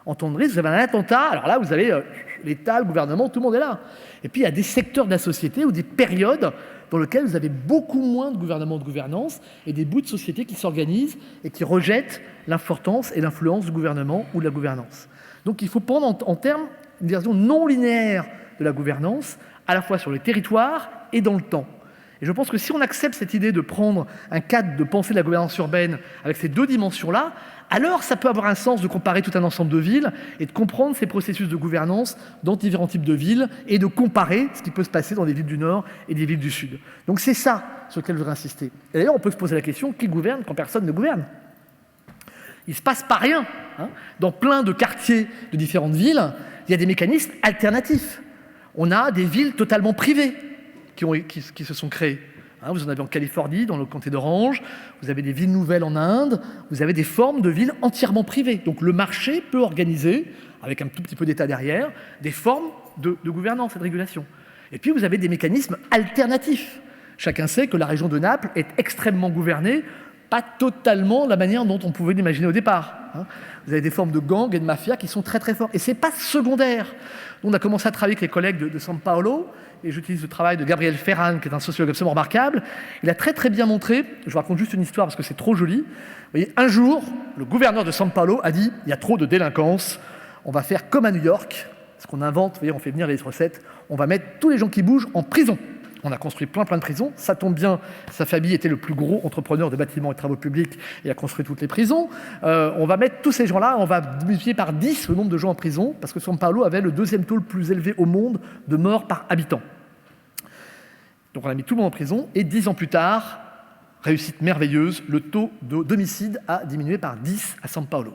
En temps de risque, vous avez un attentat, alors là, vous avez l'État, le gouvernement, tout le monde est là. Et puis, il y a des secteurs de la société ou des périodes dans lesquelles vous avez beaucoup moins de gouvernement de gouvernance et des bouts de société qui s'organisent et qui rejettent l'importance et l'influence du gouvernement ou de la gouvernance. Donc, il faut prendre en termes une version non linéaire de la gouvernance, à la fois sur les territoires et dans le temps. Et je pense que si on accepte cette idée de prendre un cadre de pensée de la gouvernance urbaine avec ces deux dimensions-là, alors ça peut avoir un sens de comparer tout un ensemble de villes et de comprendre ces processus de gouvernance dans différents types de villes et de comparer ce qui peut se passer dans des villes du Nord et des villes du Sud. Donc c'est ça sur lequel je voudrais insister. Et d'ailleurs, on peut se poser la question, qui gouverne quand personne ne gouverne ? Il ne se passe pas rien. Dans plein de quartiers de différentes villes, il y a des mécanismes alternatifs. On a des villes totalement privées qui se sont créées. Vous en avez en Californie, dans le comté d'Orange, vous avez des villes nouvelles en Inde, vous avez des formes de villes entièrement privées. Donc le marché peut organiser, avec un tout petit peu d'État derrière, des formes de gouvernance et de régulation. Et puis vous avez des mécanismes alternatifs. Chacun sait que la région de Naples est extrêmement gouvernée, pas totalement de la manière dont on pouvait l'imaginer au départ. Vous avez des formes de gangs et de mafia qui sont très très fortes. Et ce n'est pas secondaire. Nous, on a commencé à travailler avec les collègues de São Paulo, et j'utilise le travail de Gabriel Ferran, qui est un sociologue absolument remarquable. Il a très très bien montré, je vous raconte juste une histoire parce que c'est trop joli. Vous voyez, un jour, le gouverneur de São Paulo a dit « il y a trop de délinquance, on va faire comme à New York, ce qu'on invente, vous voyez, on fait venir les recettes, on va mettre tous les gens qui bougent en prison ». On a construit plein de prisons, ça tombe bien, sa famille était le plus gros entrepreneur de bâtiments et de travaux publics et a construit toutes les prisons. On va mettre tous ces gens-là, on va multiplier par 10 le nombre de gens en prison, parce que São Paulo avait le deuxième taux le plus élevé au monde de morts par habitant. Donc on a mis tout le monde en prison, et 10 ans plus tard, réussite merveilleuse, le taux d'homicide a diminué par 10 à São Paulo.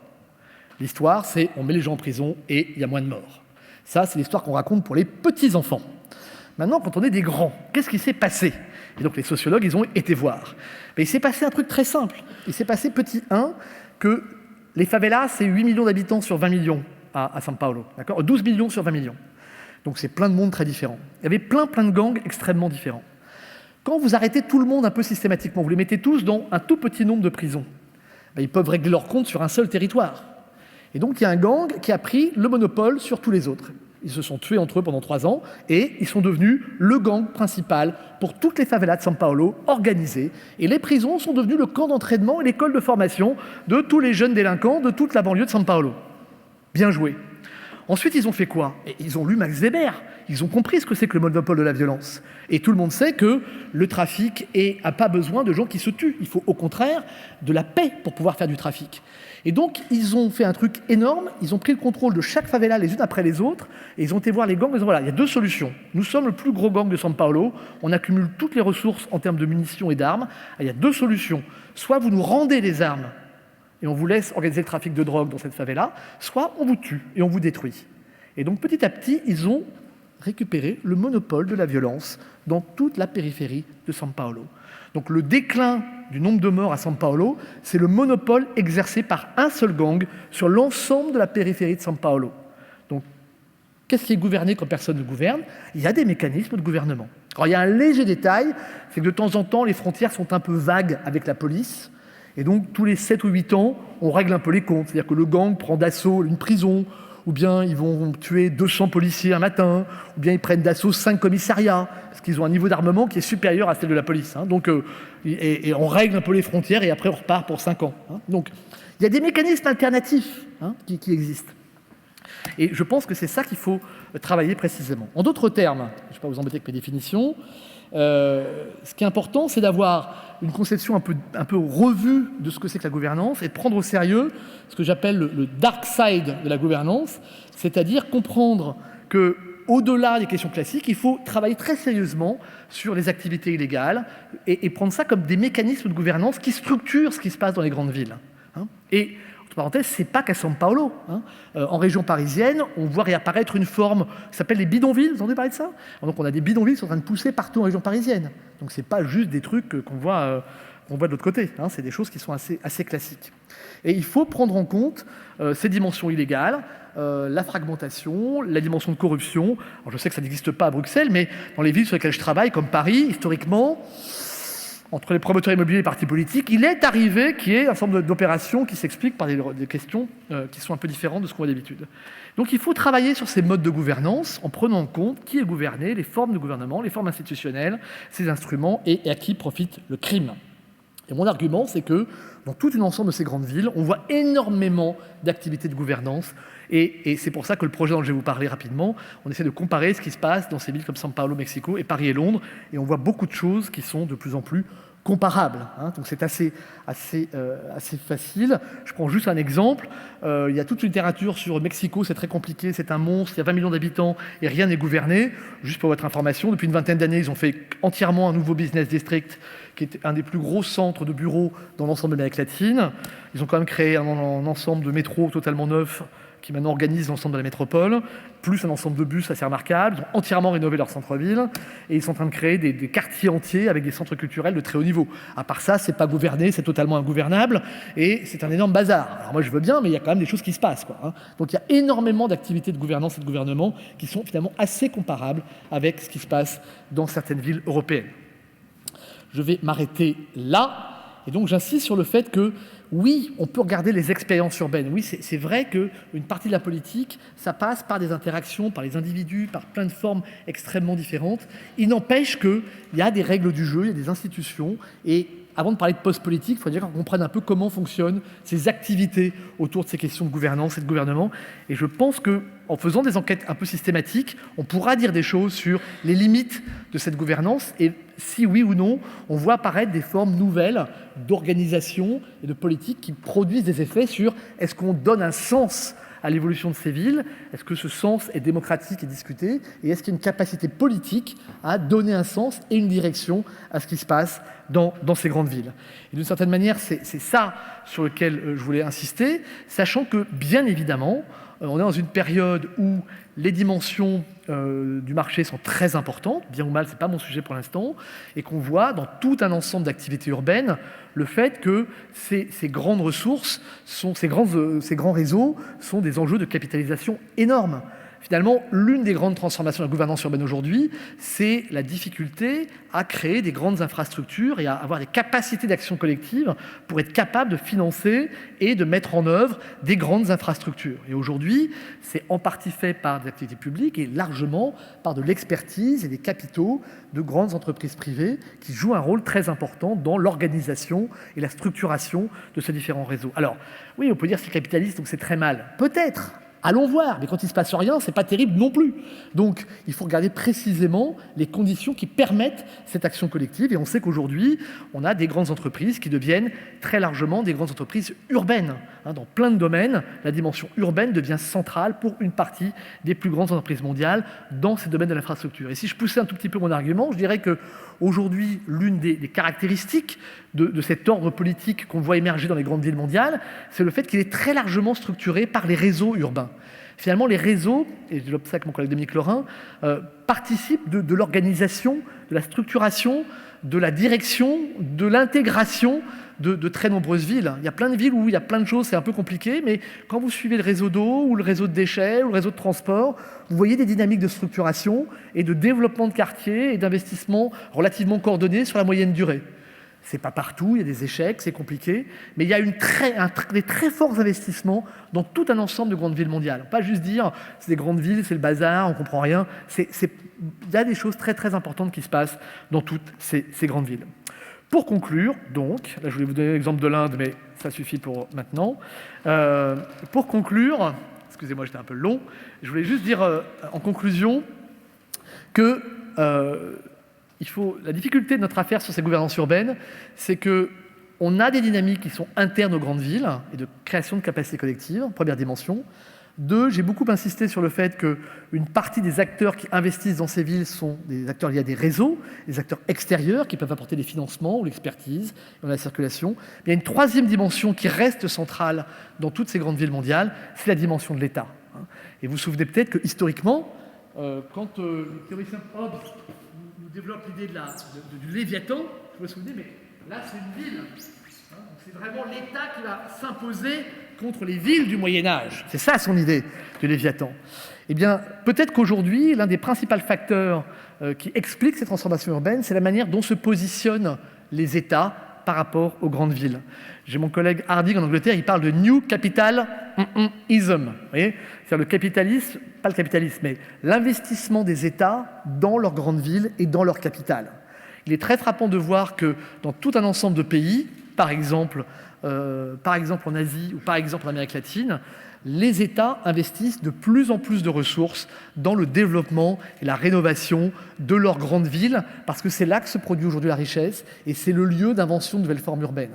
L'histoire, c'est on met les gens en prison et il y a moins de morts. Ça, c'est l'histoire qu'on raconte pour les petits-enfants. Maintenant, quand on est des grands, qu'est-ce qui s'est passé? Et donc les sociologues, ils ont été voir. Mais il s'est passé un truc très simple. Il s'est passé, petit 1, que les favelas, c'est 8 millions d'habitants sur 20 millions à São Paulo. 12 millions sur 20 millions. Donc c'est plein de monde très différents. Il y avait plein de gangs extrêmement différents. Quand vous arrêtez tout le monde un peu systématiquement, vous les mettez tous dans un tout petit nombre de prisons, ils peuvent régler leur compte sur un seul territoire. Et donc il y a un gang qui a pris le monopole sur tous les autres. Ils se sont tués entre eux pendant 3 ans et ils sont devenus le gang principal pour toutes les favelas de São Paulo organisées. Et les prisons sont devenues le camp d'entraînement et l'école de formation de tous les jeunes délinquants de toute la banlieue de São Paulo. Bien joué. Ensuite, ils ont fait quoi? Ils ont lu Max Weber. Ils ont compris ce que c'est que le monopole de la violence. Et tout le monde sait que le trafic n'a pas besoin de gens qui se tuent. Il faut au contraire de la paix pour pouvoir faire du trafic. Et donc, ils ont fait un truc énorme. Ils ont pris le contrôle de chaque favela les unes après les autres. Et ils ont été voir les gangs. Ils ont dit, voilà, il y a 2 solutions. Nous sommes le plus gros gang de São Paulo. On accumule toutes les ressources en termes de munitions et d'armes. Il y a 2 solutions. Soit vous nous rendez les armes et on vous laisse organiser le trafic de drogue dans cette favela, soit on vous tue et on vous détruit. Et donc, petit à petit, ils ont récupéré le monopole de la violence dans toute la périphérie de São Paulo. Donc le déclin du nombre de morts à São Paulo, c'est le monopole exercé par un seul gang sur l'ensemble de la périphérie de São Paulo. Donc, qu'est-ce qui est gouverné quand personne ne gouverne? Il y a des mécanismes de gouvernement. Alors, il y a un léger détail, c'est que de temps en temps, les frontières sont un peu vagues avec la police, et donc tous les 7 ou 8 ans, on règle un peu les comptes. C'est-à-dire que le gang prend d'assaut une prison, ou bien ils vont tuer 200 policiers un matin, ou bien ils prennent d'assaut 5 commissariats, parce qu'ils ont un niveau d'armement qui est supérieur à celle de la police. Donc, et on règle un peu les frontières, et après on repart pour 5 ans. Donc, il y a des mécanismes alternatifs qui existent. Et je pense que c'est ça qu'il faut travailler précisément. En d'autres termes, je ne vais pas vous embêter avec mes définitions, ce qui est important, c'est d'avoir une conception un peu revue de ce que c'est que la gouvernance et de prendre au sérieux ce que j'appelle le dark side de la gouvernance, c'est-à-dire comprendre qu'au-delà des questions classiques, il faut travailler très sérieusement sur les activités illégales et prendre ça comme des mécanismes de gouvernance qui structurent ce qui se passe dans les grandes villes. Et entre parenthèses, c'est pas qu'à São Paulo. En région parisienne, on voit réapparaître une forme qui s'appelle les bidonvilles. Vous avez entendu parler de ça? Donc on a des bidonvilles qui sont en train de pousser partout en région parisienne. Donc c'est pas juste des trucs qu'on voit de l'autre côté. C'est des choses qui sont assez classiques. Et il faut prendre en compte ces dimensions illégales, la fragmentation, la dimension de corruption. Alors je sais que ça n'existe pas à Bruxelles, mais dans les villes sur lesquelles je travaille, comme Paris, historiquement, entre les promoteurs immobiliers et les partis politiques, il est arrivé qu'il y ait un certain nombre d'opérations qui s'expliquent par des questions qui sont un peu différentes de ce qu'on voit d'habitude. Donc il faut travailler sur ces modes de gouvernance en prenant en compte qui est gouverné, les formes de gouvernement, les formes institutionnelles, ces instruments et à qui profite le crime. Et mon argument, c'est que dans tout un ensemble de ces grandes villes, on voit énormément d'activités de gouvernance. Et c'est pour ça que le projet dont je vais vous parler rapidement, on essaie de comparer ce qui se passe dans ces villes comme São Paulo, Mexico, et Paris et Londres. Et on voit beaucoup de choses qui sont de plus en plus comparables. Donc c'est assez facile. Je prends juste un exemple. Il y a toute une littérature sur Mexico, c'est très compliqué, c'est un monstre, il y a 20 millions d'habitants et rien n'est gouverné. Juste pour votre information, depuis une vingtaine d'années, ils ont fait entièrement un nouveau business district qui est un des plus gros centres de bureaux dans l'ensemble de l'Amérique latine. Ils ont quand même créé un ensemble de métros totalement neuf qui maintenant organise l'ensemble de la métropole, plus un ensemble de bus assez remarquable. Ils ont entièrement rénové leur centre-ville et ils sont en train de créer des quartiers entiers avec des centres culturels de très haut niveau. À part ça, c'est pas gouverné, c'est totalement ingouvernable et c'est un énorme bazar. Alors moi je veux bien, mais il y a quand même des choses qui se passent, Donc il y a énormément d'activités de gouvernance et de gouvernement qui sont finalement assez comparables avec ce qui se passe dans certaines villes européennes. Je vais m'arrêter là. Et donc j'insiste sur le fait que oui, on peut regarder les expériences urbaines. Oui, c'est vrai qu'une partie de la politique, ça passe par des interactions, par les individus, par plein de formes extrêmement différentes. Il n'empêche qu'il y a des règles du jeu, il y a des institutions. Et avant de parler de post-politique, il faut dire qu'on comprenne un peu comment fonctionnent ces activités autour de ces questions de gouvernance et de gouvernement. Et je pense qu'en faisant des enquêtes un peu systématiques, on pourra dire des choses sur les limites de cette gouvernance et si oui ou non, on voit apparaître des formes nouvelles d'organisation et de politique qui produisent des effets sur est-ce qu'on donne un sens à l'évolution de ces villes, est-ce que ce sens est démocratique et discuté, et est-ce qu'il y a une capacité politique à donner un sens et une direction à ce qui se passe dans ces grandes villes. Et d'une certaine manière, c'est ça sur lequel je voulais insister, sachant que, bien évidemment, on est dans une période où les dimensions du marché sont très importantes, bien ou mal, ce n'est pas mon sujet pour l'instant, et qu'on voit dans tout un ensemble d'activités urbaines le fait que ces grandes ressources, ces grands réseaux sont des enjeux de capitalisation énormes. Finalement, l'une des grandes transformations de la gouvernance urbaine aujourd'hui, c'est la difficulté à créer des grandes infrastructures et à avoir des capacités d'action collective pour être capable de financer et de mettre en œuvre des grandes infrastructures. Et aujourd'hui, c'est en partie fait par des activités publiques et largement par de l'expertise et des capitaux de grandes entreprises privées qui jouent un rôle très important dans l'organisation et la structuration de ces différents réseaux. Alors, oui, on peut dire que c'est capitaliste, donc c'est très mal. Peut-être. Allons voir, mais quand il ne se passe rien, ce n'est pas terrible non plus. Donc, il faut regarder précisément les conditions qui permettent cette action collective. Et on sait qu'aujourd'hui, on a des grandes entreprises qui deviennent très largement des grandes entreprises urbaines. Dans plein de domaines, la dimension urbaine devient centrale pour une partie des plus grandes entreprises mondiales dans ces domaines de l'infrastructure. Et si je poussais un tout petit peu mon argument, je dirais qu'aujourd'hui, l'une des caractéristiques de cet ordre politique qu'on voit émerger dans les grandes villes mondiales, c'est le fait qu'il est très largement structuré par les réseaux urbains. Finalement, les réseaux, et je développe ça avec mon collègue Dominique Lorrain, participent de l'organisation, de la structuration, de la direction, de l'intégration de très nombreuses villes. Il y a plein de villes où il y a plein de choses, c'est un peu compliqué, mais quand vous suivez le réseau d'eau, ou le réseau de déchets, ou le réseau de transport, vous voyez des dynamiques de structuration et de développement de quartiers et d'investissement relativement coordonnés sur la moyenne durée. C'est pas partout, il y a des échecs, c'est compliqué, mais il y a des très forts investissements dans tout un ensemble de grandes villes mondiales. Pas juste dire c'est des grandes villes, c'est le bazar, on comprend rien. Il y a des choses très très importantes qui se passent dans toutes ces grandes villes. Pour conclure, donc, là je voulais vous donner l'exemple de l'Inde, mais ça suffit pour maintenant. Pour conclure, excusez-moi, j'étais un peu long, je voulais juste dire en conclusion que la difficulté de notre affaire sur ces gouvernances urbaines, c'est qu'on a des dynamiques qui sont internes aux grandes villes et de création de capacités collectives, première dimension. 2, j'ai beaucoup insisté sur le fait qu'une partie des acteurs qui investissent dans ces villes sont des acteurs liés à des réseaux, des acteurs extérieurs qui peuvent apporter des financements ou l'expertise dans la circulation. Il y a une 3e dimension qui reste centrale dans toutes ces grandes villes mondiales, c'est la dimension de l'État. Et vous vous souvenez peut-être que historiquement, quand le théoricien Hobbes nous développe l'idée du Léviathan, je me souviens, mais là c'est une ville. C'est vraiment l'État qui va s'imposer contre les villes du Moyen-Âge. C'est ça son idée du Léviathan. Eh bien, peut-être qu'aujourd'hui, l'un des principaux facteurs qui explique ces transformations urbaines, c'est la manière dont se positionnent les États par rapport aux grandes villes. J'ai mon collègue Harding en Angleterre, il parle de New Capitalism. Vous voyez, c'est-à-dire le capitalisme, pas le capitalisme, mais l'investissement des États dans leurs grandes villes et dans leurs capitales. Il est très frappant de voir que dans tout un ensemble de pays, par exemple en Asie ou par exemple en Amérique latine, les États investissent de plus en plus de ressources dans le développement et la rénovation de leurs grandes villes, parce que c'est là que se produit aujourd'hui la richesse et c'est le lieu d'invention de nouvelles formes urbaines.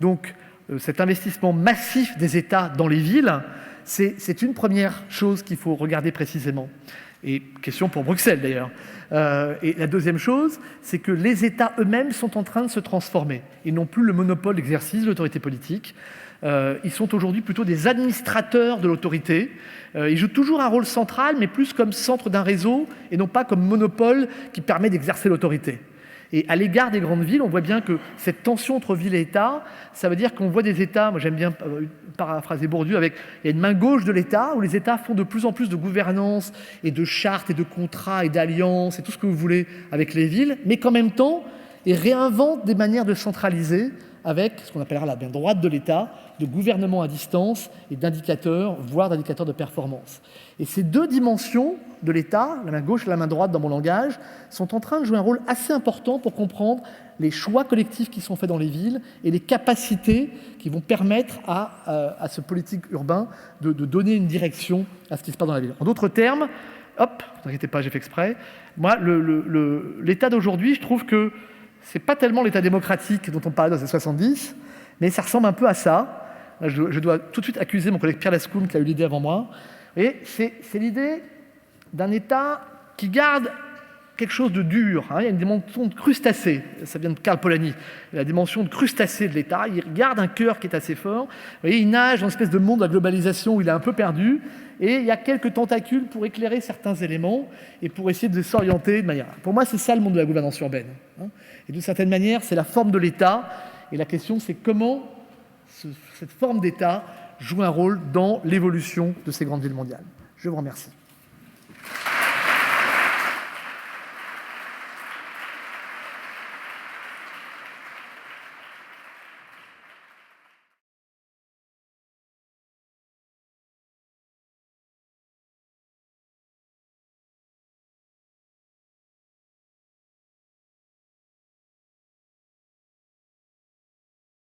Donc cet investissement massif des États dans les villes, c'est une première chose qu'il faut regarder précisément. Et question pour Bruxelles d'ailleurs. Et la deuxième chose, c'est que les États eux-mêmes sont en train de se transformer. Ils n'ont plus le monopole d'exercice de l'autorité politique. Ils sont aujourd'hui plutôt des administrateurs de l'autorité. Ils jouent toujours un rôle central, mais plus comme centre d'un réseau et non pas comme monopole qui permet d'exercer l'autorité. Et à l'égard des grandes villes, on voit bien que cette tension entre ville et État, ça veut dire qu'on voit des États, moi j'aime bien paraphraser Bourdieu, il y a une main gauche de l'État, où les États font de plus en plus de gouvernance et de chartes et de contrats et d'alliances et tout ce que vous voulez avec les villes, mais qu'en même temps, ils réinventent des manières de centraliser avec ce qu'on appellera la main droite de l'État, de gouvernement à distance et d'indicateurs, voire d'indicateurs de performance. Et ces deux dimensions de l'État, la main gauche et la main droite dans mon langage, sont en train de jouer un rôle assez important pour comprendre les choix collectifs qui sont faits dans les villes et les capacités qui vont permettre à ce politique urbain de donner une direction à ce qui se passe dans la ville. En d'autres termes, hop, ne vous inquiétez pas, j'ai fait exprès, moi, l'État d'aujourd'hui, je trouve que c'est pas tellement l'État démocratique dont on parlait dans les années 70, mais ça ressemble un peu à ça. Je dois tout de suite accuser mon collègue Pierre Lascoum qui a eu l'idée avant moi. Et c'est l'idée d'un État qui garde quelque chose de dur, hein. Il y a une dimension de crustacé, ça vient de Karl Polanyi, la dimension de crustacé de l'État. Il garde un cœur qui est assez fort. Vous voyez, il nage dans une espèce de monde de la globalisation où il est un peu perdu, et il y a quelques tentacules pour éclairer certains éléments et pour essayer de s'orienter de manière... Pour moi, c'est ça le monde de la gouvernance urbaine, hein. Et d'une certaine manière, c'est la forme de l'État, et la question, c'est comment cette forme d'État joue un rôle dans l'évolution de ces grandes villes mondiales. Je vous remercie.